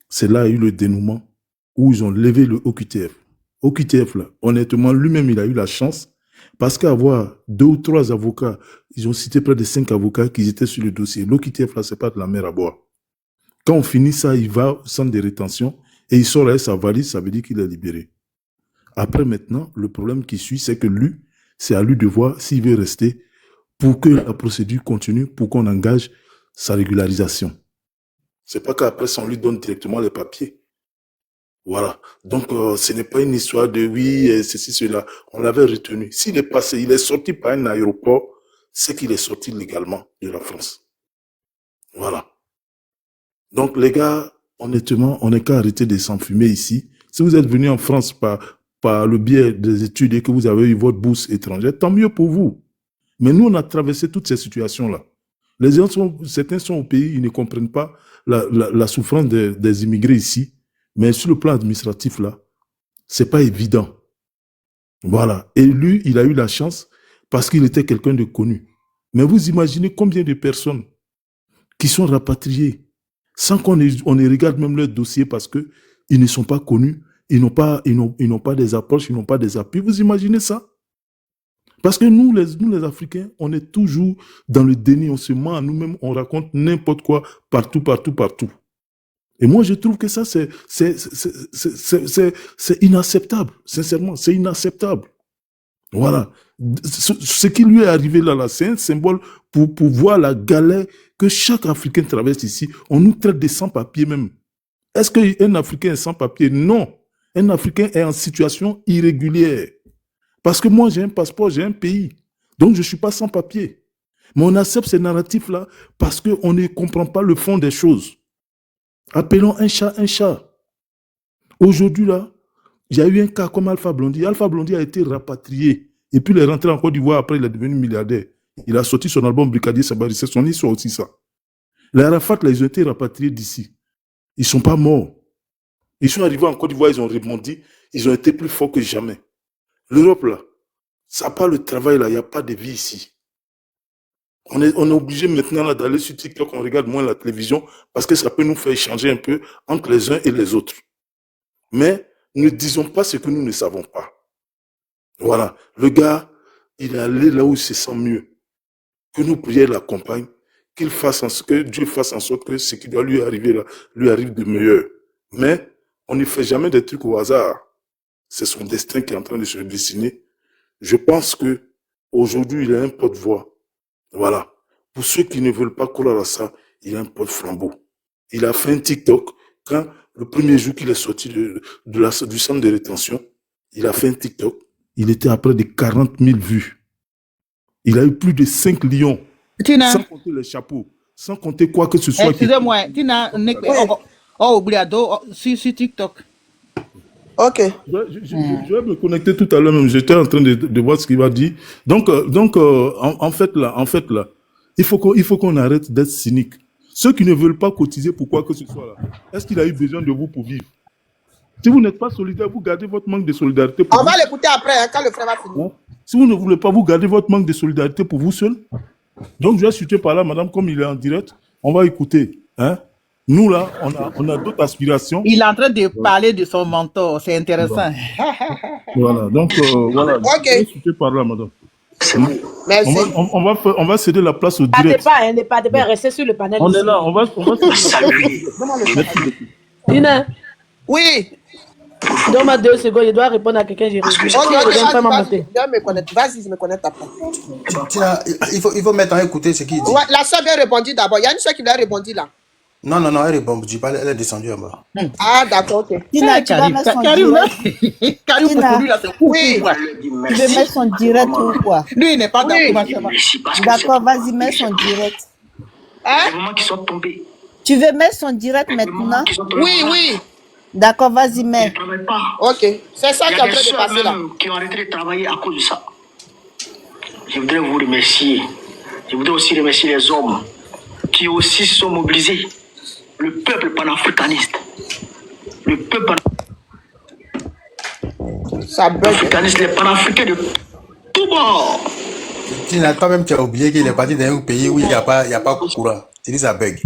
c'est là qu'il y a eu le dénouement où ils ont levé le OQTF. OQTF, là, honnêtement, lui-même, il a eu la chance parce qu'avoir 2 ou 3 avocats, ils ont cité près de 5 avocats qui étaient sur le dossier. L'OQTF, là, c'est pas de la mer à boire. Quand on finit ça, il va au centre de rétention et il sort avec sa valise, ça veut dire qu'il est libéré. Après, maintenant, le problème qui suit, c'est que lui, c'est à lui de voir s'il veut rester pour que la procédure continue, pour qu'on engage sa régularisation. C'est pas qu'après, on lui donne directement les papiers. Voilà. Donc, ce n'est pas une histoire de oui, ceci, cela. On l'avait retenu. S'il est passé, il est sorti par un aéroport, c'est qu'il est sorti légalement de la France. Voilà. Donc, les gars, honnêtement, on n'est qu'à arrêter de s'enfumer ici. Si vous êtes venu en France par le biais des études et que vous avez eu votre bourse étrangère, tant mieux pour vous. Mais nous, on a traversé toutes ces situations-là. Les gens certains sont au pays, ils ne comprennent pas la souffrance des immigrés ici. Mais sur le plan administratif, là, c'est pas évident. Voilà. Et lui, il a eu la chance parce qu'il était quelqu'un de connu. Mais vous imaginez combien de personnes qui sont rapatriées sans qu'on ne regarde même leur dossier parce que ils ne sont pas connus, ils n'ont pas des approches, ils n'ont pas des appuis. Vous imaginez ça? Parce que nous, les Africains, on est toujours dans le déni, on se ment à nous-mêmes, on raconte n'importe quoi, partout. Et moi, je trouve que ça, c'est inacceptable. Sincèrement, c'est inacceptable. Voilà. Ce qui lui est arrivé là, c'est un symbole pour voir la galère que chaque Africain traverse ici. On nous traite de sans-papiers même. Est-ce qu'un Africain est sans-papier? Non. Un Africain est en situation irrégulière. Parce que moi, j'ai un passeport, j'ai un pays. Donc, je ne suis pas sans-papier. Mais on accepte ces narratifs-là parce qu'on ne comprend pas le fond des choses. Appelons un chat un chat. Aujourd'hui, là, il y a eu un cas comme Alpha Blondy. Alpha Blondy a été rapatrié. Et puis, il est rentré en Côte d'Ivoire. Après, il est devenu milliardaire. Il a sorti son album Brigadier Sabari. C'est son histoire aussi, ça. Les Arafat, là, ils ont été rapatriés d'ici. Ils ne sont pas morts. Ils sont arrivés en Côte d'Ivoire, ils ont rebondi. Ils ont été plus forts que jamais. L'Europe, là, ça n'a pas le travail, là. Il n'y a pas de vie ici. On est obligé maintenant là, d'aller sur TikTok, on regarde moins la télévision parce que ça peut nous faire échanger un peu entre les uns et les autres. Mais ne disons pas ce que nous ne savons pas. Voilà. Le gars, il est allé là où il se sent mieux. Que nos prières l'accompagnent, que Dieu fasse en sorte que ce qui doit lui arriver là, lui arrive de meilleur. Mais on ne fait jamais des trucs au hasard. C'est son destin qui est en train de se dessiner. Je pense que aujourd'hui, il a un porte-voix. Voilà. Pour ceux qui ne veulent pas croire à ça, il a un porte-flambeau. Il a fait un TikTok quand le premier jour qu'il est sorti du centre de rétention, il a fait un TikTok. Il était à près de 40 000 vues. Il a eu plus de 5 lions. Tina. Sans compter les chapeaux. Sans compter quoi que ce soit. Excusez-moi, Tina, Obliado sur TikTok. Ok. Je vais me connecter tout à l'heure même. J'étais en train de voir ce qu'il va dire. Donc, en fait là, il faut qu'on arrête d'être cynique. Ceux qui ne veulent pas cotiser pour quoi que ce soit là, est-ce qu'il a eu besoin de vous pour vivre? Si vous n'êtes pas solidaire, vous gardez votre manque de solidarité pour On vous. va l'écouter après, hein, quand le frère va finir. Si vous ne voulez pas, vous gardez votre manque de solidarité pour vous seul. Donc, je vais chuter par là, madame, comme il est en direct. On va écouter. Hein? Nous, là, on a d'autres aspirations. Il est en train de parler de son mentor. C'est intéressant. Voilà. Donc, voilà. Ok. Je vais chuter par là, madame. Merci. On va céder la place au direct. Ne partez pas, restez sur le panel. On est là, on va saluer. Tina. Oui. Donne-moi 2 secondes, je dois répondre à quelqu'un. Vas-y, je me connecte après. Tiens, il faut maintenant écouter ce qu'il dit. Ouais, la soeur vient répondre d'abord. Il y a une soeur qui lui a répondu là. Non, elle répond pas, elle est descendue en bas. Ah, d'accord, ok. Tina, tu vas mettre son direct. Oui. Tu veux mettre son direct ou quoi? Lui, il n'est pas d'accord. D'accord, vas-y, mets son direct. Hein? Les moments qui sont tombés. Tu veux mettre son direct maintenant? Oui. D'accord, vas-y, mets. Ils ne travaillent pas. Ok. C'est ça qui est en train de passer là. Qui ont arrêté de travailler à cause de ça. Je voudrais vous remercier. Je voudrais aussi remercier les hommes qui aussi se sont mobilisés. Le peuple panafricaniste. Le peuple panafricaniste, les panafricains de tout bord. Toi-même, tu as oublié qu'il est parti dans un pays où il n'y a pas courant. Tu dis ça bug.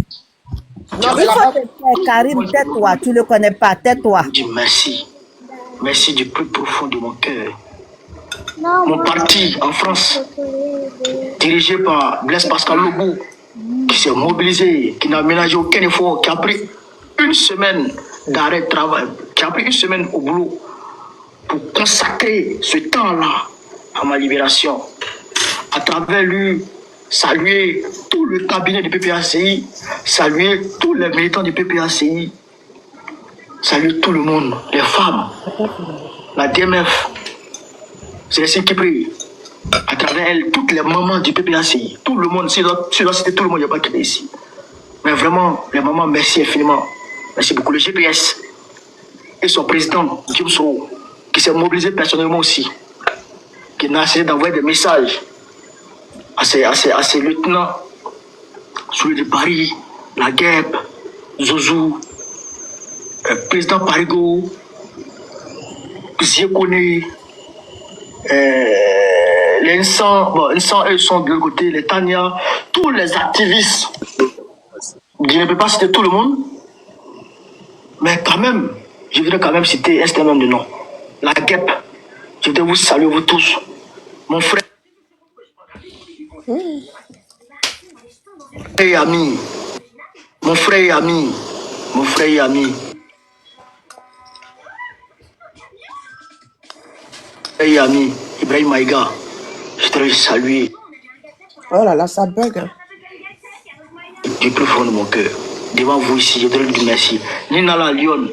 Non, il faut te faire, Karim, tais-toi, tu ne le connais pas, tais-toi. Je dis merci. Merci du plus profond de mon cœur. Mon parti en France, dirigé par Blaise Pascal Lobo, qui s'est mobilisé, qui n'a ménagé aucun effort, qui a pris une semaine d'arrêt de travail, qui a pris une semaine au boulot pour consacrer ce temps-là à ma libération. À travers lui, saluer tout le cabinet du PPACI, saluer tous les militants du PPACI, saluer tout le monde, les femmes, la DMF, c'est les qui prient. À travers elle, toutes les mamans du PPACI, tout le monde, si je dois citer tout le monde, il n'y a pas quitté ici. Mais vraiment, les mamans, merci infiniment. Merci beaucoup. Le GPS et son président, Jim Soro, qui s'est mobilisé personnellement aussi, qui n'a essayé d'envoyer des messages à ses lieutenants, celui de Paris, la Guêpe, Zouzou, président Parigo, Ziekone, les Insan, eux sont de l'autre côté, les Tania, tous les activistes. Je ne peux pas citer tout le monde, mais quand même, je voudrais quand même citer un certain nombre de noms. La Guêpe, je voudrais vous saluer, vous tous. Mon frère et ami, mon frère et ami, mon frère et ami. Et ami, Ibrahim Maïga, je voudrais saluer. Oh là là, ça bug. Hein. Du plus fond de mon cœur. Devant vous ici, je voudrais lui dire merci. Nina la Lyon.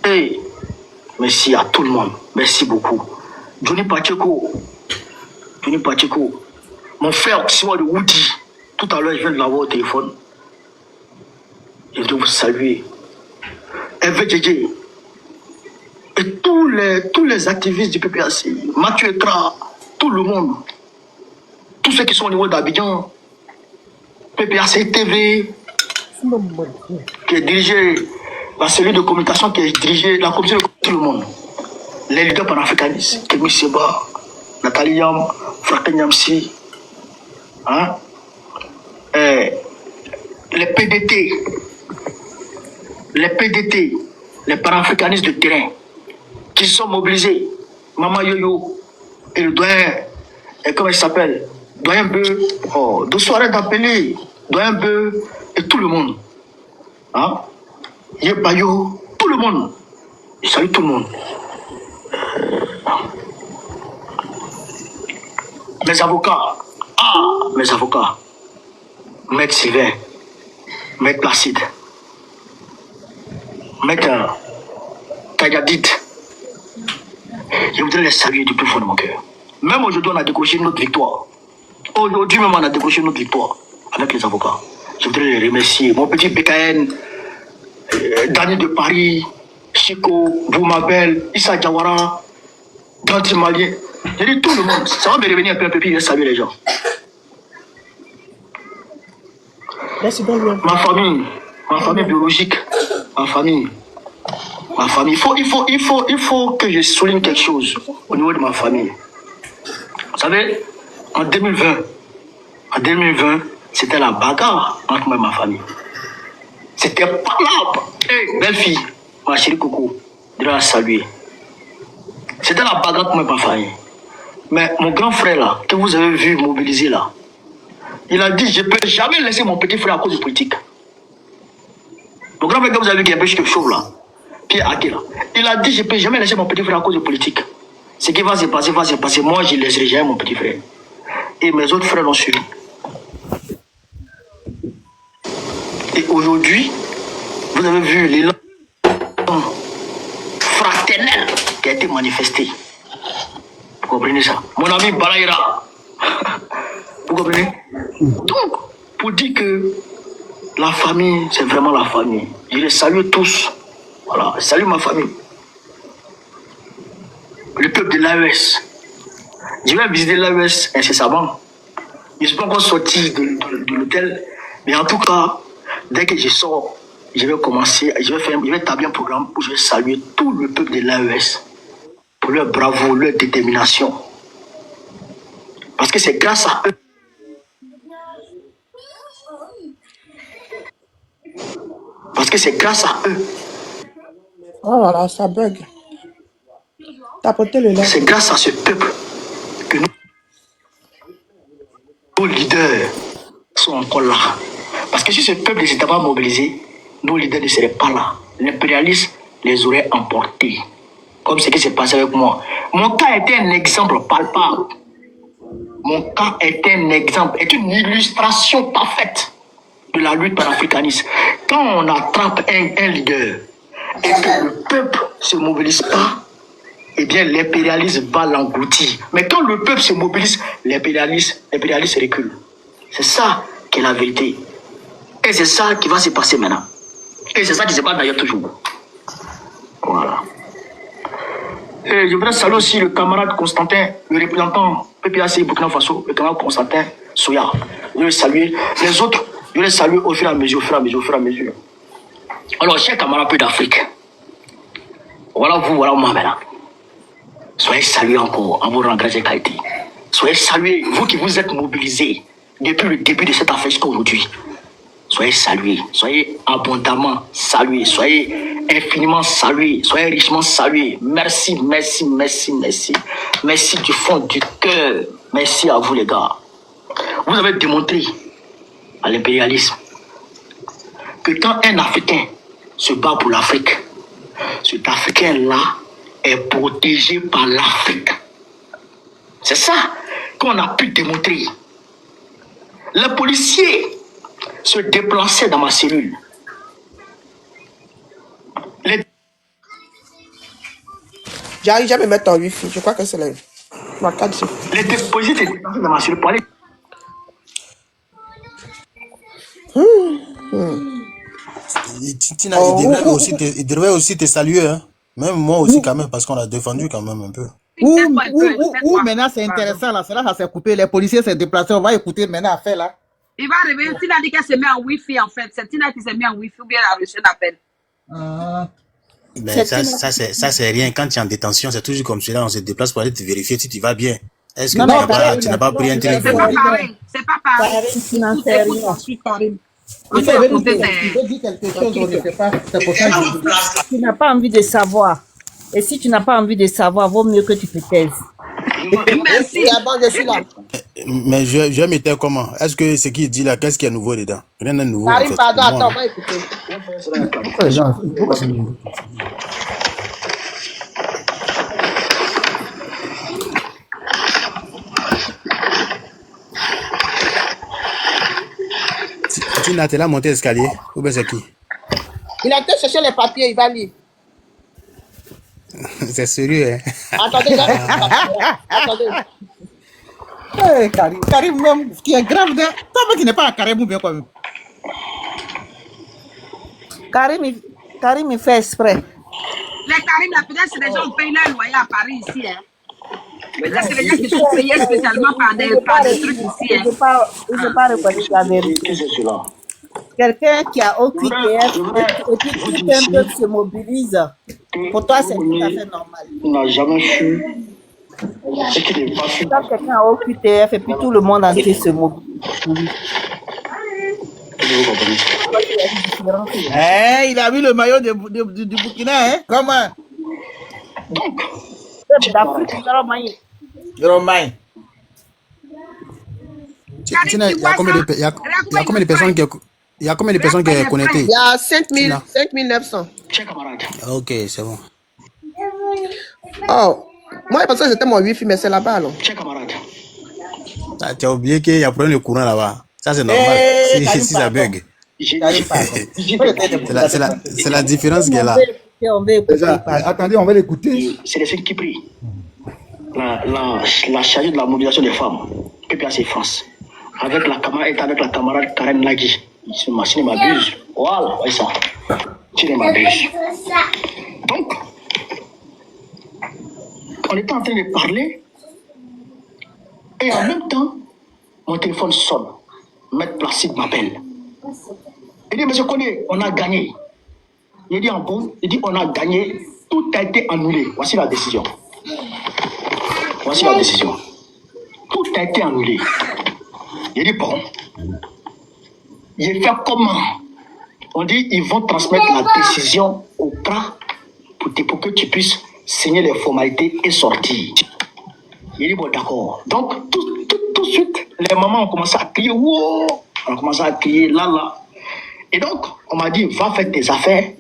Hey, merci à tout le monde. Merci beaucoup. Johnny Pacheco. Mon frère Oximo de Woody. Tout à l'heure, je viens de l'avoir au téléphone. Je voudrais vous saluer. FVJJ. Et tous les activistes du PPAC. Mathieu Etra. Tout le monde. Tous ceux qui sont au niveau d'Abidjan. PPAC TV. Qui est dirigé. La cellule de communication qui est dirigée. La commission de tout le monde. Les leaders panafricanistes. Kémy Seba. Nathalie Yam. Frake Nyamsi. Hein? Les PDT, les panafricanistes de terrain, qui sont mobilisés, Maman Yoyo et le doyen, comment il s'appelle, doyen Beu, deux soirées d'appeler, doyen Beu et tout le monde. Hein? Yebayo, tout le monde. Je salue tout le monde. Mes avocats. Mes avocats. Maître Sylvain. Maître Placide. Maître Tagadit. Je voudrais les saluer du plus fond de mon cœur. Même aujourd'hui, on a décroché notre victoire. Aujourd'hui même, on a décroché notre victoire avec les avocats. Je voudrais les remercier. Mon petit PKN, Daniel de Paris, Chico, Boumabel, Issa Diawara, Ganti Malien. J'ai dit tout le monde. Ça va me revenir un peu puis je vais saluer les gens. Ma famille biologique, ma famille. Il faut que je souligne quelque chose au niveau de ma famille. Vous savez, en 2020, c'était la bagarre entre moi et ma famille. C'était palabre. Hey, belle fille, ma chérie Coco, je dois la saluer. C'était la bagarre entre moi et ma famille. Mais mon grand frère là, que vous avez vu mobiliser là, il a dit, je ne peux jamais laisser mon petit frère à cause de politique. Mon grand frère que vous avez vu qui est un peu chauve là, qui est hacké là, il a dit, je ne peux jamais laisser mon petit frère à cause de politique. Ce qui va se passer, va se passer. Moi, je ne laisserai jamais mon petit frère. Et mes autres frères l'ont suivi. Et aujourd'hui, vous avez vu l'élan fraternel qui a été manifesté. Vous comprenez ça? Mon ami Balaïra. Vous comprenez? Donc, pour dire que la famille, c'est vraiment la famille. Je les salue tous. Voilà, je salue ma famille. Le peuple de l'AES. Je vais visiter l'AES incessamment. Je ne suis pas encore sorti de l'hôtel. Mais en tout cas, dès que je sors, je vais commencer, je vais établir un programme où je vais saluer tout le peuple de l'AES pour leur bravoure, leur détermination. Parce que c'est grâce à eux. Parce que c'est grâce à eux. Oh là là, ça bug. Tapotez le lait. C'est grâce à ce peuple que nos leaders sont encore là. Parce que si ce peuple ne s'était pas mobilisé, nos leaders ne seraient pas là. L'impérialisme les aurait emportés. Comme ce qui s'est passé avec moi. Mon cas était un exemple palpable. Mon cas est un exemple, est une illustration parfaite de la lutte panafricaniste. Quand on attrape un leader et que le peuple ne se mobilise pas, eh bien l'impérialisme va l'engloutir. Mais quand le peuple se mobilise, l'impérialisme recule. C'est ça qui est la vérité. Et c'est ça qui va se passer maintenant. Et c'est ça qui se passe d'ailleurs toujours. Voilà. Et je voudrais saluer aussi le camarade Constantin, le représentant PPAC Burkina Faso, le camarade Constantin Soya. Je vais saluer les autres, je vais les saluer au fur et à mesure, Alors, chers camarades d'Afrique, voilà vous, voilà moi maintenant. Soyez salués encore en vous rendant grâce et qualité. Soyez salués, vous qui vous êtes mobilisés depuis le début de cette affaire jusqu'à aujourd'hui. Soyez salués, soyez abondamment salués, soyez infiniment salués, soyez richement salués. Merci, merci, merci, merci. Merci du fond du cœur. Merci à vous les gars. Vous avez démontré à l'impérialisme que quand un Africain se bat pour l'Afrique, cet Africain-là est protégé par l'Afrique. C'est ça qu'on a pu démontrer. Les policiers se déplaçaient dans ma cellule. J'arrive jamais à mettre en wifi. Je crois que c'est la 4G. Les policiers se déplaçaient dans ma cellule pour aller. Tina, il devrait aussi te saluer, hein. Même moi aussi quand même, parce qu'on a défendu quand même un peu. Ou maintenant c'est intéressant là, c'est là ça s'est coupé, les policiers s'est déplacés, on va écouter maintenant à faire là. Il va arriver, Tina dit qu'elle se met en wifi en fait, c'est Tina qui se met en wifi ou bien elle a reçu un appel. Mais ça c'est rien, quand tu es en détention, c'est toujours comme cela, on se déplace pour aller te vérifier si tu vas bien. Est-ce que tu n'as pas pris un téléphone? C'est pas pareil, c'est pas pareil. Il veut dire quelque chose, on ne sait pas, c'est pour ça que tu n'as pas envie de savoir. Et si tu n'as pas envie de savoir, vaut mieux que tu te taises. Merci. Je suis là. Mais je m'étais comment? Est-ce que ce qu'il dit là, qu'est-ce qui est nouveau dedans? Rien de nouveau. Karim, pardon, attends, on va écouter. Pourquoi les gens... Tina, t'es là monter l'escalier? Ou bien c'est qui? Il a été chercher les papiers, il va lire. C'est sérieux, hein? Attendez, attendez. Hey, Karim, même, tu es grave, toi qui n'es pas un Karim ou bien quoi même. Karim, il fait exprès. Les Karim, là, peut-être c'est des gens qui payent leur loyer à Paris ici, hein. Peut-être c'est des gens qui sont payés spécialement par des trucs ici, hein. Il ne faut pas reconnaître la vérité. Quelqu'un qui a OQTF et puis tout un peuple se mobilise. Pour toi, c'est tout à fait normal. On n'a jamais su ce qui n'est pas fait. Quand quelqu'un a OQTF et puis tout le monde entier se mobilise. Hey, il a mis le maillot du Burkina, hein? Comment? Donc, Romain. Tina, il y a combien de personnes qui... Il y a combien de personnes qui sont connectées? Il y a 5900. Ok, c'est bon. Oh, moi je pensais que c'était mon wifi, mais c'est là-bas alors. Ah, tu as oublié qu'il y a problème de courant là-bas. Ça c'est normal. Si ça bug. C'est la différence qu'elle a. Attendez, on va l'écouter. C'est les filles qui prient. La chargée de la mobilisation des femmes, PPAC France, avec la camarade Karen Nagui. Si je m'abuse, voilà, c'est ça. Si je m'abuse. Donc, on était en train de parler, et en même temps, mon téléphone sonne. Maître Placide m'appelle. Il dit, monsieur Koné, on a gagné. Il dit en bon, il dit, on a gagné, tout a été annulé. Voici la décision. Voici la décision. Tout a été annulé. Il dit, bon. J'ai fait comment? On dit ils vont transmettre la décision au CRA pour que tu puisses signer les formalités et sortir. Il dit bon d'accord. Donc tout de suite, les mamans ont commencé à crier wow! On a commencé à crier là. Et donc on m'a dit va faire tes affaires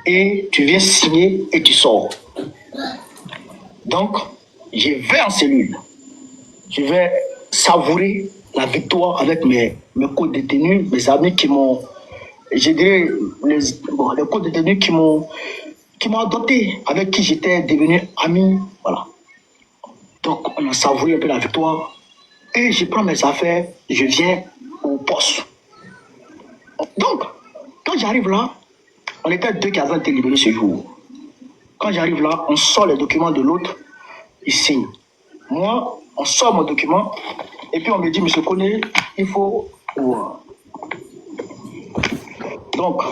et tu viens signer et tu sors. Donc je vais en cellule. Je vais savourer la victoire avec mes co-détenus, mes amis qui m'ont, je dirais, les co-détenus qui m'ont adopté, avec qui j'étais devenu ami, voilà. Donc on a savouré un peu la victoire et je prends mes affaires, je viens au poste. Donc, quand j'arrive là, on était deux qui avaient été libérés ce jour. Quand j'arrive là, on sort les documents de l'autre, il signe. Moi, on sort mon document, et puis on me dit, monsieur Koné, il faut... Donc,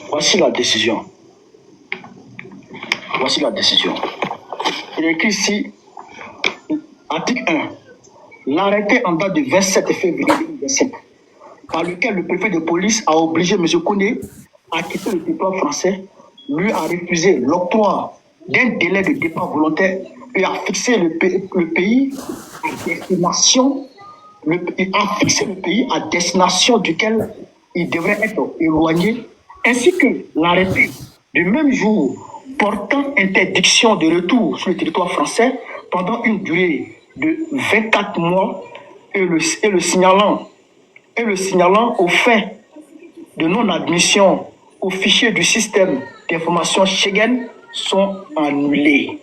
voici la décision. Voici la décision. Il est écrit ici, article 1, l'arrêté en date du 27 février 2027, par lequel le préfet de police a obligé monsieur Koné à quitter le territoire français, lui a refusé l'octroi d'un délai de départ volontaire et a fixé le pays à destination, duquel il devrait être éloigné, ainsi que l'arrêté du même jour portant interdiction de retour sur le territoire français pendant une durée de 24 mois et le signalant au fait de non-admission au fichier du système d'information Schengen sont annulés.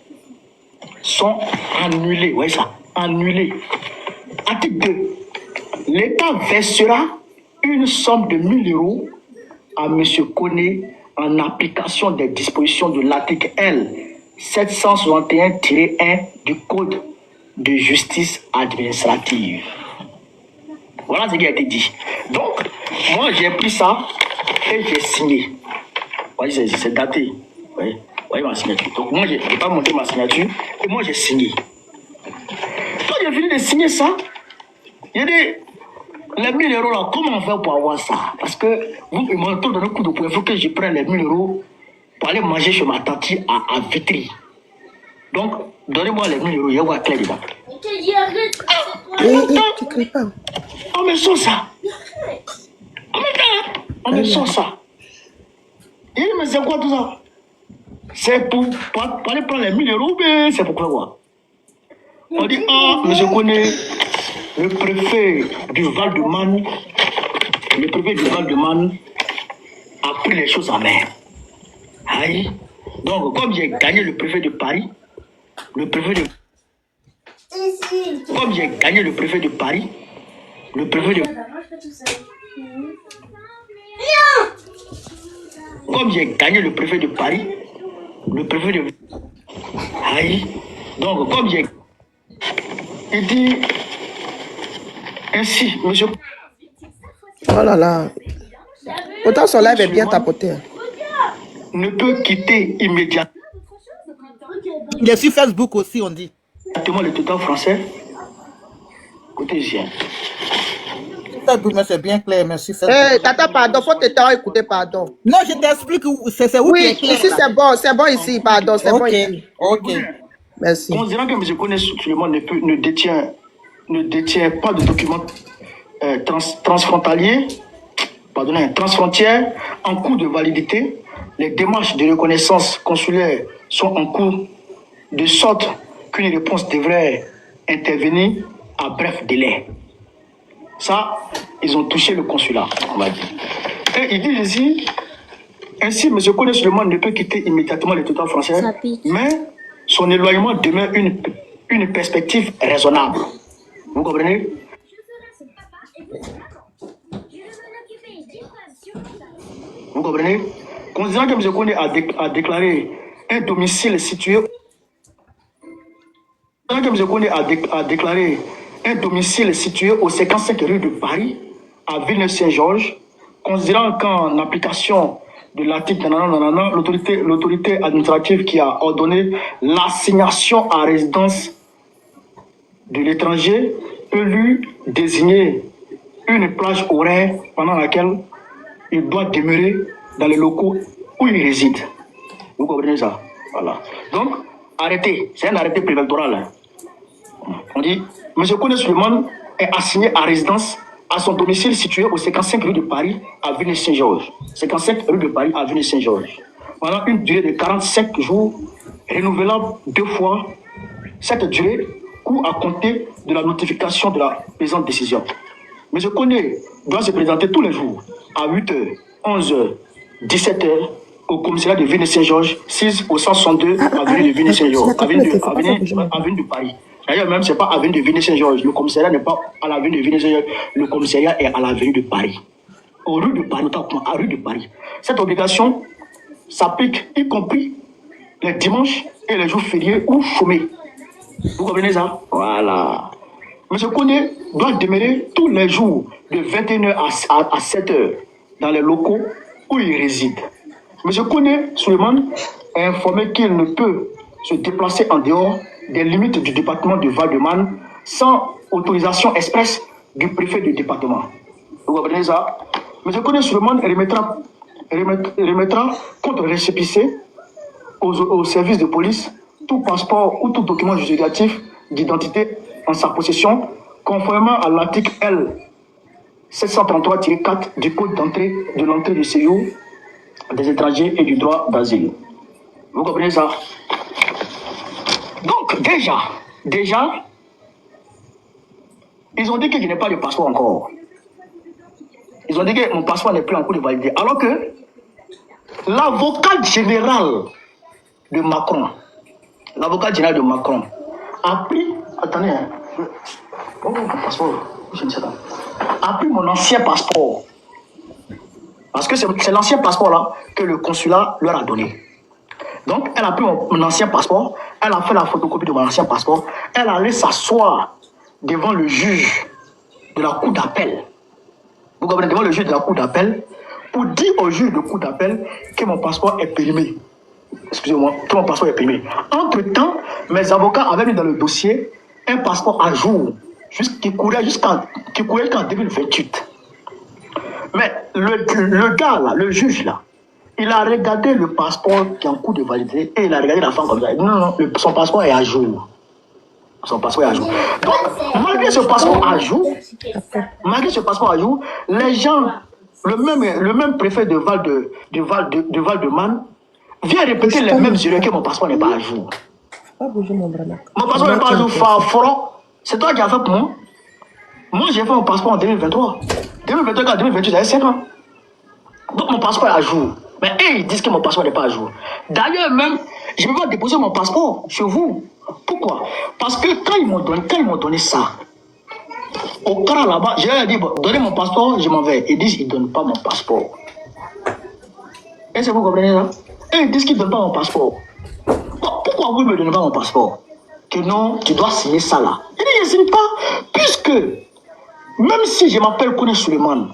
Oui, ça, annulés. Article 2. L'État versera une somme de 1 000 € à M. Koné en application des dispositions de l'article L. 761-1 du Code de justice administrative. Voilà ce qui a été dit. Donc, moi, j'ai pris ça et j'ai signé. Vous voyez, c'est daté. Vous voyez ma signature. Donc, moi, je n'ai pas montré ma signature et moi, j'ai signé. Quand j'ai fini de signer ça, j'ai dit, les 1 000 € là, comment on fait pour avoir ça? Parce que vous m'avez donné un coup de poing, il faut que je prenne les 1 000 € pour aller manger chez ma tante à Vitry. Donc, donnez-moi les 1 000 €, il y a un clé dedans. On me sort ça. On me sort ça. Il dit, mais c'est quoi tout ça? C'est pour aller prendre les 1 000 €, mais c'est pour quoi? On dit, ah, mais je connais le préfet du Val-de-Marne. Le préfet du Val-de-Marne a pris les choses en main. Aïe. Donc, comme j'ai gagné le préfet de Paris, comme j'ai gagné le préfet de Paris, le préfet de... Comme j'ai gagné le préfet de Paris, le préfet de... Aïe. Donc, comme j'ai... Il dit... Ainsi, monsieur... Oh là là. Autant son live est bien tapoté. Ne peut quitter immédiatement. Il est sur Facebook aussi, on dit. Exactement le territoire français. Écoutez, j'ai... C'est bien clair, merci. Tata, pardon, faut te taire, écouter, pardon. Non, je t'explique où c'est où. Oui, ici c'est bon ici, pardon, c'est bon ici. Ok. Merci. Considérant que M. Koné Souleymane ne détient pas de documents transfrontières en cours de validité, les démarches de reconnaissance consulaire sont en cours, de sorte qu'une réponse devrait intervenir à bref délai. Ça, ils ont touché le consulat, on va dire. Et il dit ici, ainsi, M. Koné Souleymane ne peut quitter immédiatement le territoire français, mais son éloignement demeure une perspective raisonnable. Vous comprenez? Vous comprenez? Considérant que M. Koné a déclaré un domicile situé... Considérant que M. Koné a déclaré un domicile situé au 55 rue de Paris, à Villeneuve-Saint-Georges, considérant qu'en application de l'article l'autorité administrative qui a ordonné l'assignation à résidence de l'étranger peut lui désigner une plage horaire pendant laquelle il doit demeurer dans les locaux où il réside. Vous comprenez ça? Voilà. Donc, arrêtez. C'est un arrêté préfectoral. Hein. On dit, M. Koné Souleymane est assigné à résidence à son domicile situé au 55 rue de Paris à Villeneuve-Saint-Georges. 55 rue de Paris à Villeneuve-Saint-Georges. Pendant une durée de 45 jours, renouvelable 2 fois. Cette durée court à compter de la notification de la présente décision. M. Koné doit se présenter tous les jours à 8h, 11h, 17h au commissariat de Villeneuve-Saint-Georges, 6 au 162 avenue de Villeneuve-Saint-Georges, avenue de Paris. D'ailleurs, même, ce n'est pas avenue de Villeneuve-Saint-Georges. Le commissariat n'est pas à l'avenue de Villeneuve-Saint-Georges. Le commissariat est à l'avenue de Paris. Au rue de Paris, notamment à rue de Paris. Cette obligation s'applique y compris les dimanches et les jours fériés ou chômés. Vous comprenez ça? Voilà. M. Koné doit demeurer tous les jours de 21h à 7h dans les locaux où il réside. M. Koné Souleymane est informé qu'il ne peut se déplacer en dehors des limites du département de Val-de-Marne sans autorisation expresse du préfet du département. Vous comprenez ça? M. Koné Souleymane remettra contre récépissé au service de police tout passeport ou tout document justificatif d'identité en sa possession, conformément à l'article L. 733-4 du Code de l'entrée du séjour des étrangers et du droit d'asile. Vous comprenez ça? Donc, déjà, Ils ont dit que je n'ai pas de passeport encore. Ils ont dit que mon passeport n'est plus en cours de validité. Alors que l'avocat général de Macron, a pris... Attendez, hein. Oh, mon passeport, je ne sais pas. A pris mon ancien passeport. Parce que c'est l'ancien passeport là que le consulat leur a donné. Donc, elle a pris mon ancien passeport, elle a fait la photocopie de mon ancien passeport, elle a allé s'asseoir devant le juge de la cour d'appel. Vous comprenez, devant le juge de la cour d'appel, pour dire au juge de cour d'appel que mon passeport est périmé. Excusez-moi, que mon passeport est périmé. Entre-temps, mes avocats avaient mis dans le dossier un passeport à jour, qui courait jusqu'en 2028. Mais le gars là, le juge là, il a regardé le passeport qui est en cours de validité et il a regardé la femme comme ça. Non, son passeport est à jour. Son passeport est à jour. Donc, malgré ce passeport à jour, les gens, le même préfet de Val-de-Marne vient répéter les mêmes erreurs que mon passeport n'est pas à jour. Mon passeport n'est pas à jour, c'est toi qui as fait pour moi. Moi, j'ai fait mon passeport en 2023. 2023 à 2028, j'avais 5 ans. Donc, mon passeport est à jour. Mais eux, ils disent que mon passeport n'est pas à jour. D'ailleurs, même, je ne peux pas déposer mon passeport chez vous. Pourquoi? Parce que quand ils m'ont donné ça, au CRA là-bas, j'ai dit, bon, donnez mon passeport, je m'en vais. Ils disent qu'ils ne donnent pas mon passeport. Est-ce que vous comprenez ça? Et ils disent qu'ils ne donnent pas mon passeport. Bon, pourquoi vous ne me donnez pas mon passeport? Que non, tu dois signer ça là. Il dit, je ne signe pas, puisque, même si je m'appelle Kone Suleiman,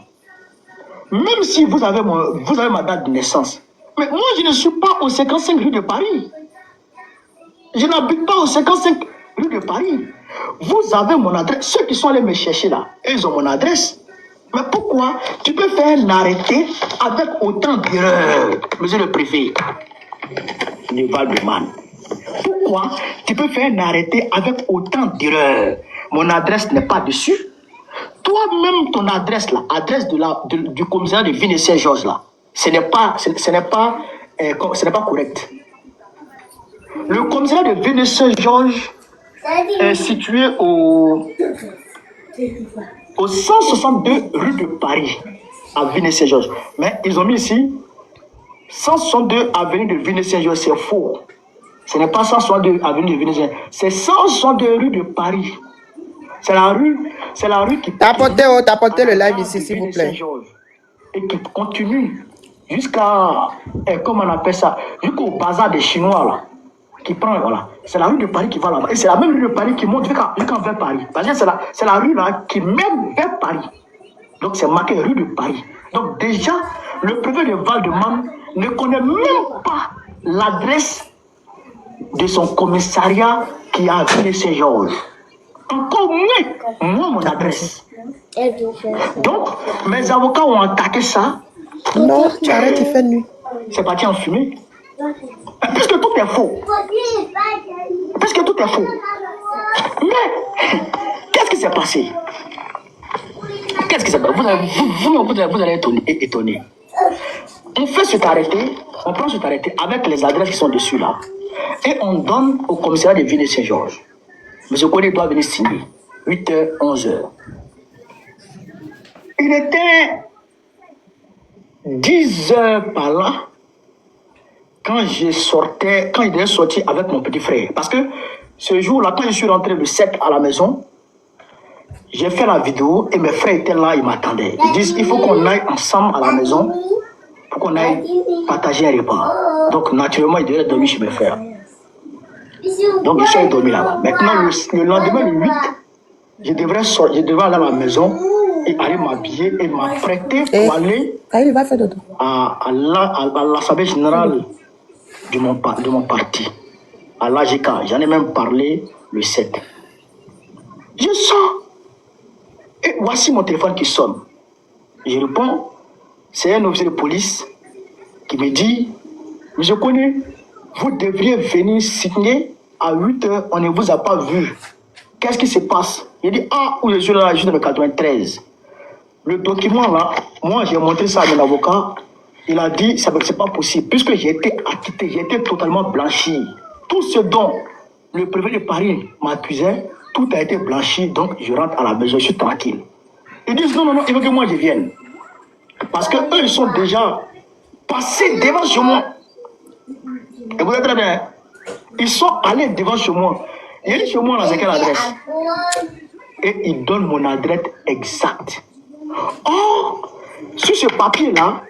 même si vous avez ma date de naissance, mais moi je ne suis pas au 55 rue de Paris. Je n'habite pas au 55 rue de Paris. Vous avez mon adresse. Ceux qui sont allés me chercher là, ils ont mon adresse. Mais pourquoi tu peux faire un arrêté avec autant d'erreurs, monsieur le préfet de Val-de-Marne? Pourquoi tu peux faire un arrêté avec autant d'erreurs? Mon adresse n'est pas dessus. Toi-même, ton adresse là, adresse du commissariat de Vigne-Saint-Georges là, ce n'est pas correct. Le commissariat de Vigne-Saint-Georges est situé au 162 rue de Paris, à Vigne-Saint-Georges. Mais ils ont mis ici 162 avenue de Vigne-Saint-Georges, c'est faux. Ce n'est pas 162 avenue de Vigne-Saint-Georges, c'est 162 rue de Paris. C'est la rue qui... T'apportez le live ici, s'il vous plaît. Et qui continue jusqu'à... comment on appelle ça? Jusqu'au bazar des Chinois, là. Qui prend, voilà. C'est la rue de Paris qui va là-bas. Et c'est la même rue de Paris qui monte jusqu'en vers Paris. Parce que c'est la rue là qui mène vers Paris. Donc c'est marqué rue de Paris. Donc déjà, le préfet de Val-de-Marne ne connaît même pas l'adresse de son commissariat qui a vu Saint-Georges. Encore moins, moi, mon adresse. Donc, mes avocats ont attaqué ça. Non, tu arrêtes, il fait nuit. C'est parti en fumée. Puisque tout est faux. Puisque tout est faux. Mais, qu'est-ce qui s'est passé? Qu'est-ce qui s'est passé? Vous allez être étonné. On fait cet arrêté, on prend cet arrêté avec les adresses qui sont dessus là. Et on donne au commissariat de Vigne-Saint-Georges. Monsieur Kone doit venir signer. 8h, 11h. Il était 10h par là quand il est sorti avec mon petit frère. Parce que ce jour-là, quand je suis rentré le 7 à la maison, j'ai fait la vidéo et mes frères étaient là, ils m'attendaient. Ils disent il faut qu'on aille ensemble à la maison pour qu'on aille partager un repas. Donc naturellement, ils devaient dormir chez mes frères. Donc je suis allé dormir là-bas. Maintenant, le lendemain, le 8, je devrais aller à la maison et aller m'habiller et m'apprêter pour aller à l'Assemblée générale de mon parti, à l'AGK. J'en ai même parlé le 7. Je sors et voici mon téléphone qui sonne. Je réponds, c'est un officier de police qui me dit, Monsieur Kone, vous devriez venir signer à 8h, on ne vous a pas vu. Qu'est-ce qui se passe? Il dit, où je suis là, juste dans le 93. Le document là, moi j'ai montré ça à mon avocat, il a dit, c'est pas possible, puisque j'ai été acquitté, j'ai été totalement blanchi. Tout ce dont le préfet de Paris m'accusait, tout a été blanchi, donc je rentre à la maison, je suis tranquille. Ils disent non, il faut que moi je vienne. Parce qu'eux, ils sont déjà passés devant chez moi. Et vous êtes très bien. Ils sont allés devant chez moi. Il dit chez moi, là, c'est quelle adresse? Et ils donnent mon adresse exacte. Oh, sur ce papier-là,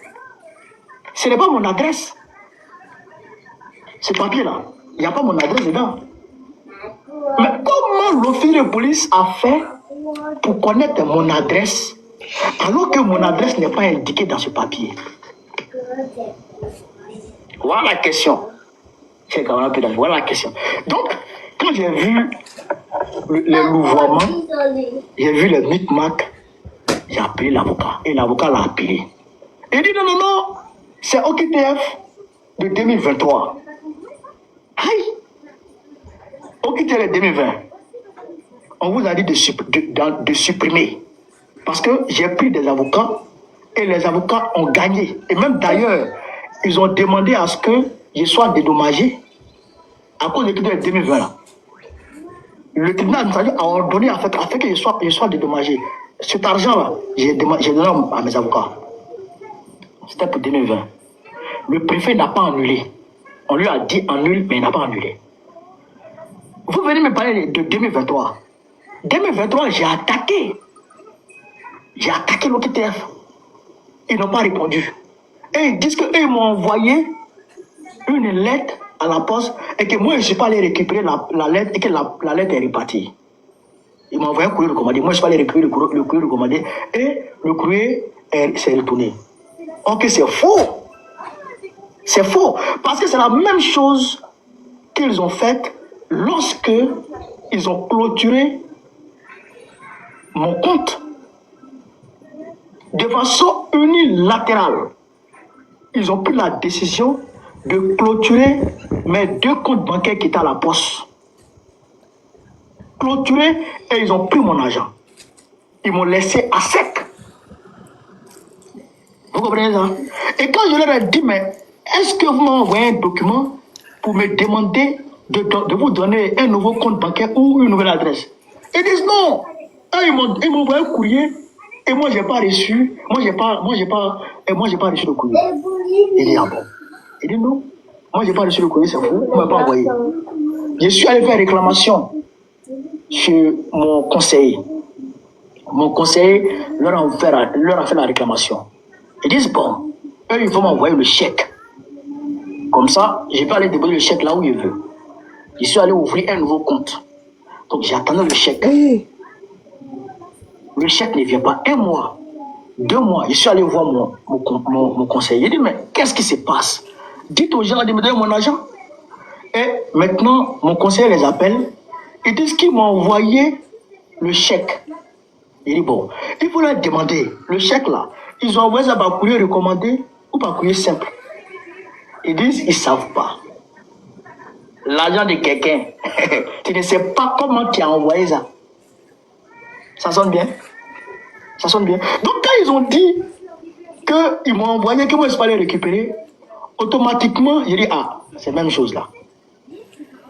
ce n'est pas mon adresse. Ce papier-là, il n'y a pas mon adresse dedans. Mais comment l'officier de police a fait pour connaître mon adresse alors que mon adresse n'est pas indiquée dans ce papier? Voilà la question. Voilà la question. Donc, quand j'ai vu les louvoiements, j'ai vu le micmac, j'ai appelé l'avocat. Et l'avocat l'a appelé. Il dit non, c'est OQTF de 2023. Aïe! OQTF de 2020. On vous a dit de supprimer. Parce que j'ai pris des avocats et les avocats ont gagné. Et même d'ailleurs, ils ont demandé à ce que je sois dédommagé à cause de l'OQTF de 2020 là. Le tribunal administratif a ordonné à fait que je sois dédommagé. Cet argent-là, j'ai donné à mes avocats. C'était pour 2020. Le préfet n'a pas annulé. On lui a dit annule, mais il n'a pas annulé. Vous venez me parler de 2023. 2023, j'ai attaqué. J'ai attaqué l'OQTF. Ils n'ont pas répondu. Et ils disent qu'eux m'ont envoyé une lettre à la poste et que moi, je ne suis pas allé récupérer la lettre et que la lettre est repartie. Ils m'ont envoyé un courrier recommandé. Moi, je ne suis pas allé récupérer le courrier recommandé et le courrier s'est retourné. Ok, c'est faux. C'est faux. Parce que c'est la même chose qu'ils ont faite lorsque ils ont clôturé mon compte de façon unilatérale. Ils ont pris la décision de clôturer mes 2 comptes bancaires qui étaient à la poste. Clôturer et ils ont pris mon argent. Ils m'ont laissé à sec. Vous comprenez ça? Et quand je leur ai dit, mais est-ce que vous m'envoyez un document pour me demander de vous donner un nouveau compte bancaire ou une nouvelle adresse? Ils disent non. Ils m'ont envoyé un courrier et moi j'ai pas reçu. Moi j'ai pas reçu le courrier. Il dit ah bon. Il dit non. Moi j'ai pas reçu le courrier, c'est fou. On m'a pas envoyé. Je suis allé faire réclamation chez mon conseiller. Mon conseiller leur a fait la réclamation. Ils disent bon, eux ils vont m'envoyer le chèque. Comme ça, je vais aller déposer le chèque là où je veux. Je suis allé ouvrir un nouveau compte. Donc j'attendais le chèque. Le chèque ne vient pas. 1 mois, 2 mois, je suis allé voir mon conseiller. Il dit mais qu'est-ce qui se passe? Dites aux gens de me donner mon argent. Et maintenant, mon conseiller les appelle. Ils disent qu'ils m'ont envoyé le chèque. Il dit bon, il faut leur demander le chèque là. Ils ont envoyé ça par courrier recommandé ou par courrier simple. Ils disent ils ne savent pas. L'argent de quelqu'un, tu ne sais pas comment tu as envoyé ça. Ça sonne bien? Ça sonne bien. Donc quand ils ont dit qu'ils m'ont envoyé, que moi je ne suis pas allé récupérer, automatiquement, j'ai dit ah, c'est la même chose là.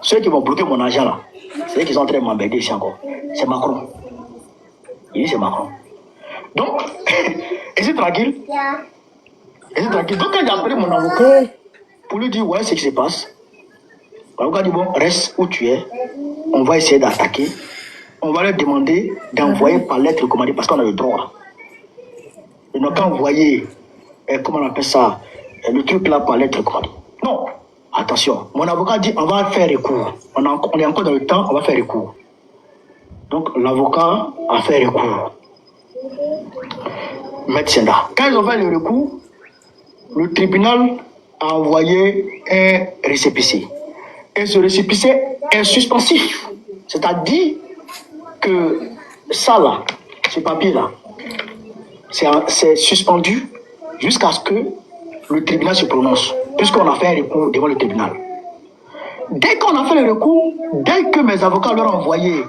Ceux qui vont bloquer mon argent là, c'est eux qui sont en train de m'embêter ici encore. C'est Macron. Il dit c'est Macron. Donc, et c'est tranquille. Et c'est tranquille. Donc quand j'ai appelé mon avocat pour lui dire ouais, c'est ce qui se passe, l'avocat dit bon, reste où tu es. On va essayer d'attaquer. On va leur demander d'envoyer par lettre recommandée parce qu'on a le droit. Ils n'ont qu'à envoyer, comment on appelle ça, le truc là par lettre recommandée. Non, attention, mon avocat dit on va faire recours. On est encore dans le temps, on va faire recours. Donc l'avocat a fait recours. Maître Senda. Quand ils ont fait le recours, le tribunal a envoyé un récépissé. Et ce récépissé est suspensif. C'est-à-dire que ça là, ce papier là, c'est suspendu jusqu'à ce que le tribunal se prononce, puisqu'on a fait un recours devant le tribunal. Dès qu'on a fait le recours, dès que mes avocats leur ont envoyé,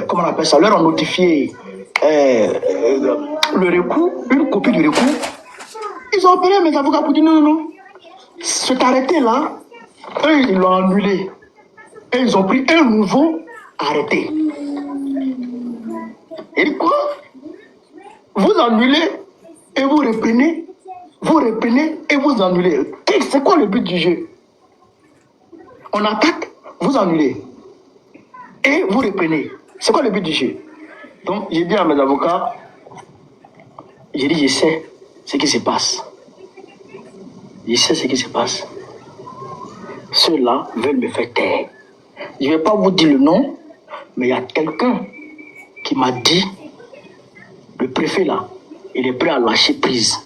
comment on appelle ça, leur ont notifié le recours, une copie du recours, ils ont appelé mes avocats pour dire non. Cet arrêté là, eux ils l'ont annulé. Et ils ont pris un nouveau arrêté. annulez et vous reprenez et vous annulez. C'est quoi le but du jeu? On attaque, vous annulez et vous reprenez. C'est quoi le but du jeu? Donc, j'ai dit à mes avocats, j'ai dit, je sais ce qui se passe. Je sais ce qui se passe. Ceux-là veulent me faire taire. Je ne vais pas vous dire le nom, mais il y a quelqu'un qui m'a dit, le préfet là, il est prêt à lâcher prise.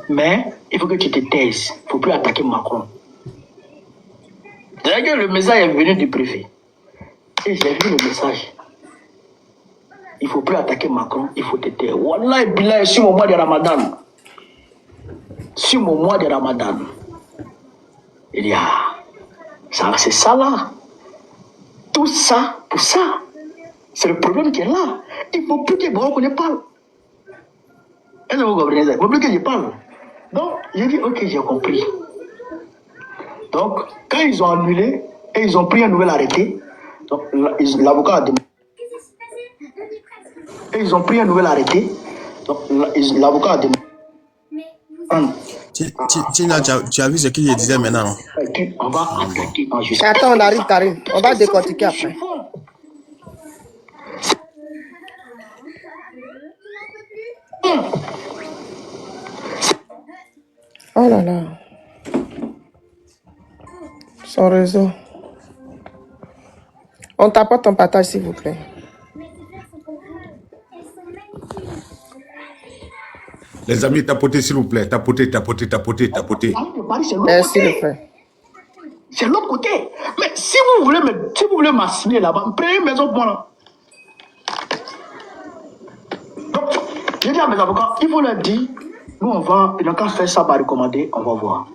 Mais il faut que tu te taises. Il ne faut plus attaquer Macron. C'est que le message est venu du préfet. Et j'ai vu le message. Il ne faut plus attaquer Macron, il faut te taire. Wallah, Billah, sur mon mois de Ramadan. Sur mon mois de Ramadan. Il y a... C'est ça là. Tout ça, pour ça. C'est le problème qui est là. Il ne faut plus que Barack ne parle. Est-ce que vous comprenez ça? Il ne faut plus que je parle. Donc, j'ai dit, ok, j'ai compris. Donc, quand ils ont annulé et ils ont pris un nouvel arrêté, donc l'avocat a demandé. Et ils ont pris un nouvel arrêté, donc l'avocat a demandé. Tu as vu ce qu'il disait maintenant, non? On va attaquer en justice. Attends, on arrive, Karim. On va décortiquer après. Oh là là. Son réseau. On t'apporte ton partage, s'il vous plaît. Les amis, tapotez, s'il vous plaît. Tapotez. Merci, le frère. C'est l'autre côté. Mais si vous voulez m'assigner là-bas, prenez une maison pour moi. Donc, j'ai dit à mes avocats, il faut leur dire, nous on va, ils n'ont qu'à faire ça par recommander, on va voir.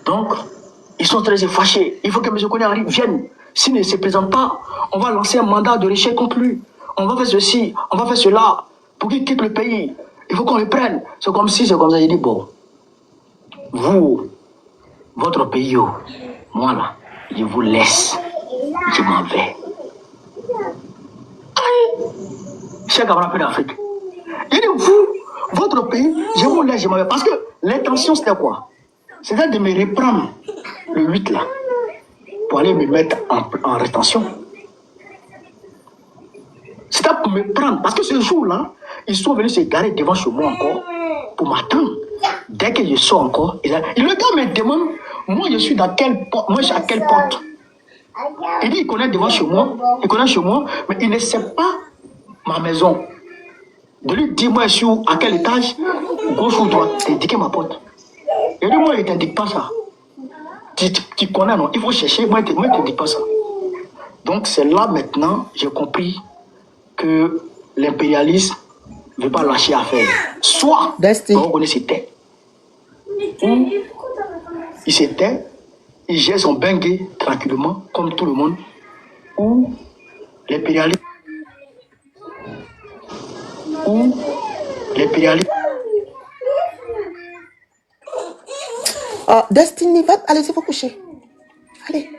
Donc, ils sont très fâchés. Il faut que M. Koné vienne. S'il ne se présente pas, on va lancer un mandat de recherche contre lui. On va faire ceci, on va faire cela, pour qu'il quitte le pays. Il faut qu'on le prenne. C'est comme ça. J'ai dit, bon, vous, votre pays, moi là, je vous laisse. Je m'en vais. Cheikh Amara d'Afrique. J'ai dit, vous, votre pays, je vous laisse, je m'en vais. Parce que l'intention, c'était quoi? C'était de me reprendre le 8 là, pour aller me mettre en rétention. C'était pour me prendre. Parce que ce jour-là, ils sont venus se garer devant chez moi encore pour m'attendre. Dès que je sors encore, et le gars me demande, moi je suis dans quelle porte, moi je suis à quelle porte. Il dit, il connaît devant chez moi, mais il ne sait pas ma maison. De lui dire, moi je suis à quel étage, gauche ou droite, t'indiquer ma porte. Il dit, moi il ne t'indique pas ça. Tu connais, non? Il faut chercher, moi il ne t'indique pas ça. Donc c'est là maintenant, j'ai compris que l'impérialisme ne veut pas lâcher affaire. Soit on reconnaît ses têtes, ou il se tait, il gère son bengue tranquillement, comme tout le monde, ou l'impérialisme. Oh, Destiny, allez-y, vous coucher. Allez.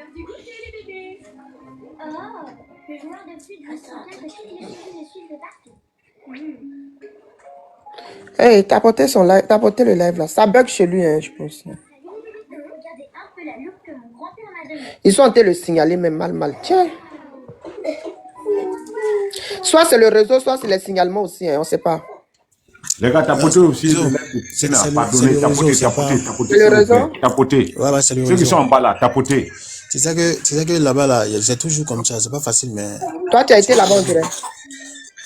Hey, tapotez le live là. Ça bug chez lui, hein, je pense. Ils sont en train de le signaler, mais mal. Tiens. Soit c'est le réseau, soit c'est les signalements aussi, hein, on ne sait pas. Les gars, tapotez aussi. C'est le réseau. Tapotez. Ouais, c'est le réseau. Ceux qui sont en bas là, tapotez. C'est ça que là-bas, là, c'est toujours comme ça. C'est pas facile, mais... Toi, tu as été là-bas, on dirait.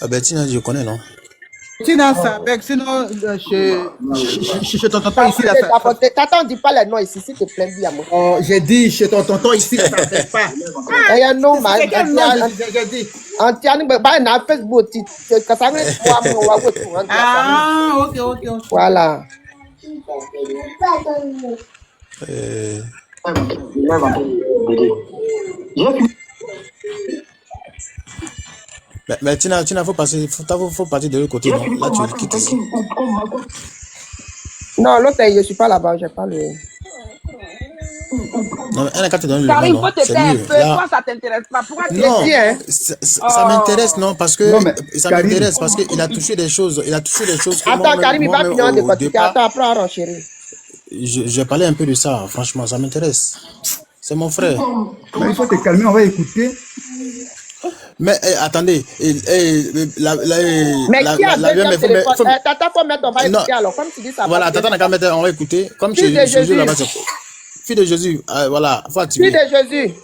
Ah ben, Tina, je connais, non? Tina, ça bec, sinon, chez ton tonton ici, là, ça... T'attends, dis pas les noms ici, s'il te plaît, bien, moi. Oh, j'ai dit, chez ton tonton ici, ça ne fait pas. Il y a un nom, man. C'est quel nom, j'ai dit? Facebook, ah, ok. Voilà. Mais Tina, faut passer de l'autre côté. Non? Là, tu quittes ici. Non, l'autre, je ne suis pas là-bas, je n'ai pas le... Non, elle n'a qu'à te donner le Karim, nom, faut non? te C'est taire un mieux. peu. Là, Toi, ça t'intéresse pas. Pourquoi tu non, es bien? ça m'intéresse, non, parce que Non, mais ça Karim, m'intéresse parce qu'il a touché des choses. Il a touché des choses que Attends, Karim, il va moi-même finir de au décortiquer. départ, Attends, après, on chérie. j'ai parlé un peu de ça. Franchement, ça m'intéresse. C'est mon frère. mais il faut te calmer, on va écouter. Mais attendez, Mais qui a deuxième téléphone? Tata, faut mettre, on va non, écouter alors. Comme tu dis, ça voilà, va bien. Tata n'a qu'à mettre, on va écouter. Comme Fille de je joue Jésus. là-bas, fille de Jésus, voilà, faut activer. Fille de Jésus.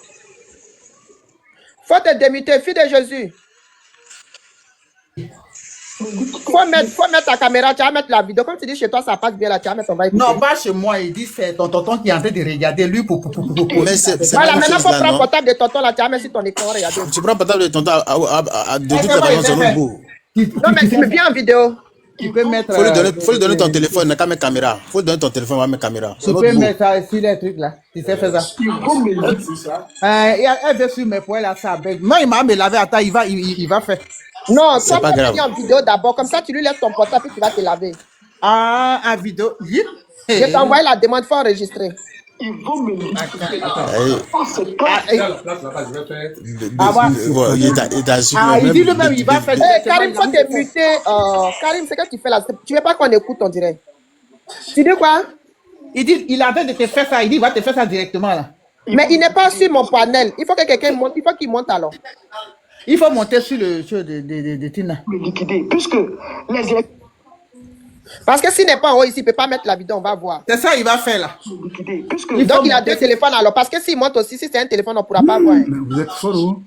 Faut te démuter, fille de Jésus. Faut mettre ta caméra, tu vas mettre la vidéo. Comme tu dis, chez toi, ça passe bien là, tu vas mettre, on va écouter. Non, pas chez moi. Il dit c'est ton tonton qui est en train de regarder lui pour. Mais c'est Voilà, la même maintenant, chose faut là, prendre le non? portable de tonton là, tu vas mettre sur ton écran, regarder. Tu prends le portable de tonton de toute la façon, c'est l'autre bout. Non, mais viens en vidéo. Tu peux mettre. Faut lui donner ton téléphone, n'a qu'à mettre caméra. Faut lui donner ton téléphone, on va mettre caméra. C'est Tu l'autre peux bout. mettre ça sur les trucs là. Tu sais faire ça. Elle veut sur mes poils là, ça bête. Moi, il m'a me laver. Attends, il va faire. Non, C'est toi, pas faut grave. venir en vidéo d'abord. Comme ça, tu lui laisses ton portable et tu vas te laver. Ah, en vidéo. Je t'ai envoyé la demande, faut enregistrer. Il t'a suivi. Il dit lui-même, il va faire. Karim, faut te muter. Karim, c'est quoi tu fais là? Tu veux pas qu'on écoute, on dirait. Tu dis quoi? Il dit, il est en train de te faire ça. Il dit, il va te faire ça directement là. Mais il n'est pas sur mon panel. Il faut que quelqu'un monte. Il faut qu'il monte alors. Il faut monter sur le show de Tina. Puisque les Parce que s'il n'est pas en haut ici, il ne peut pas mettre la vidéo, on va voir. C'est ça, il va faire là. Donc il a deux téléphones alors. Parce que s'il monte aussi, si c'est un téléphone, on ne pourra pas voir. Mais vous êtes fort, où?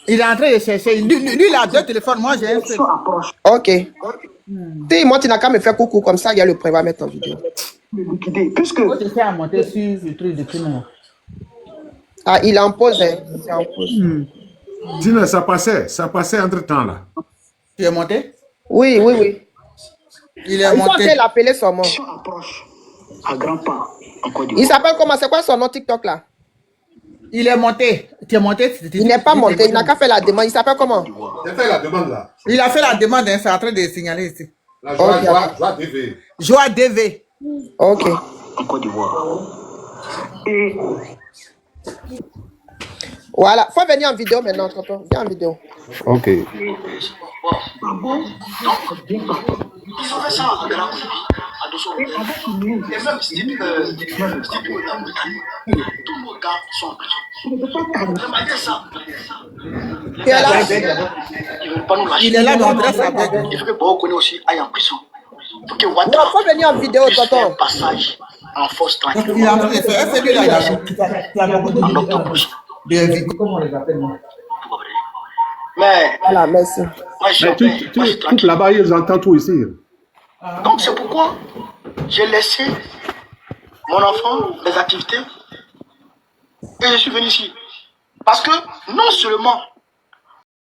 Il est en train de chercher. Lui, il a deux téléphones. Moi, j'ai un seul. Ok. S'il monte, il n'a qu'à me faire coucou. Comme ça, il y a le prêt, va mettre en vidéo. Puisque. Il faut te faire monter sur le truc de Tina. Ah, il est en pause. Hein. Il est en pause. Tina, ça passait entre temps là. Tu es monté? Oui. Il est Il faut monté. l'appeler son nom. à grands pas en Côte Il d'Ivoire. s'appelle comment? C'est quoi son nom TikTok là? Il est monté. Tu es monté? Il n'est pas monté. Il n'a qu'à faire la demande. Il s'appelle comment? Il a fait la demande là. Il a fait la demande. Hein, c'est en train de signaler ici. La Joie DV. Joie DV. Ok. En Côte d'Ivoire. Et Voilà. Faut venir en vidéo maintenant, tonton. Viens en vidéo. Ok. il faut faire ça à grand à Dosso. Et même tous nos gars sont en prison. Malgré ça, Tu es là? ils ne veulent pas nous lâcher. Il est là, notre adresse avec. Il faut que Bokone aussi aille en prison. Pour que Non, Ouattara faut venir en vidéo, puisse faire tonton. un passage en force tranquille. Il est en train de faire. C'est lui là. Il a beaucoup de En octobre. comment on les appelle, moi? Mais Voilà, merci. moi, je suis Tout tranquille. là-bas, ils entendent tout ici. Donc c'est pourquoi j'ai laissé mon enfant, les activités, et je suis venu ici. Parce que non seulement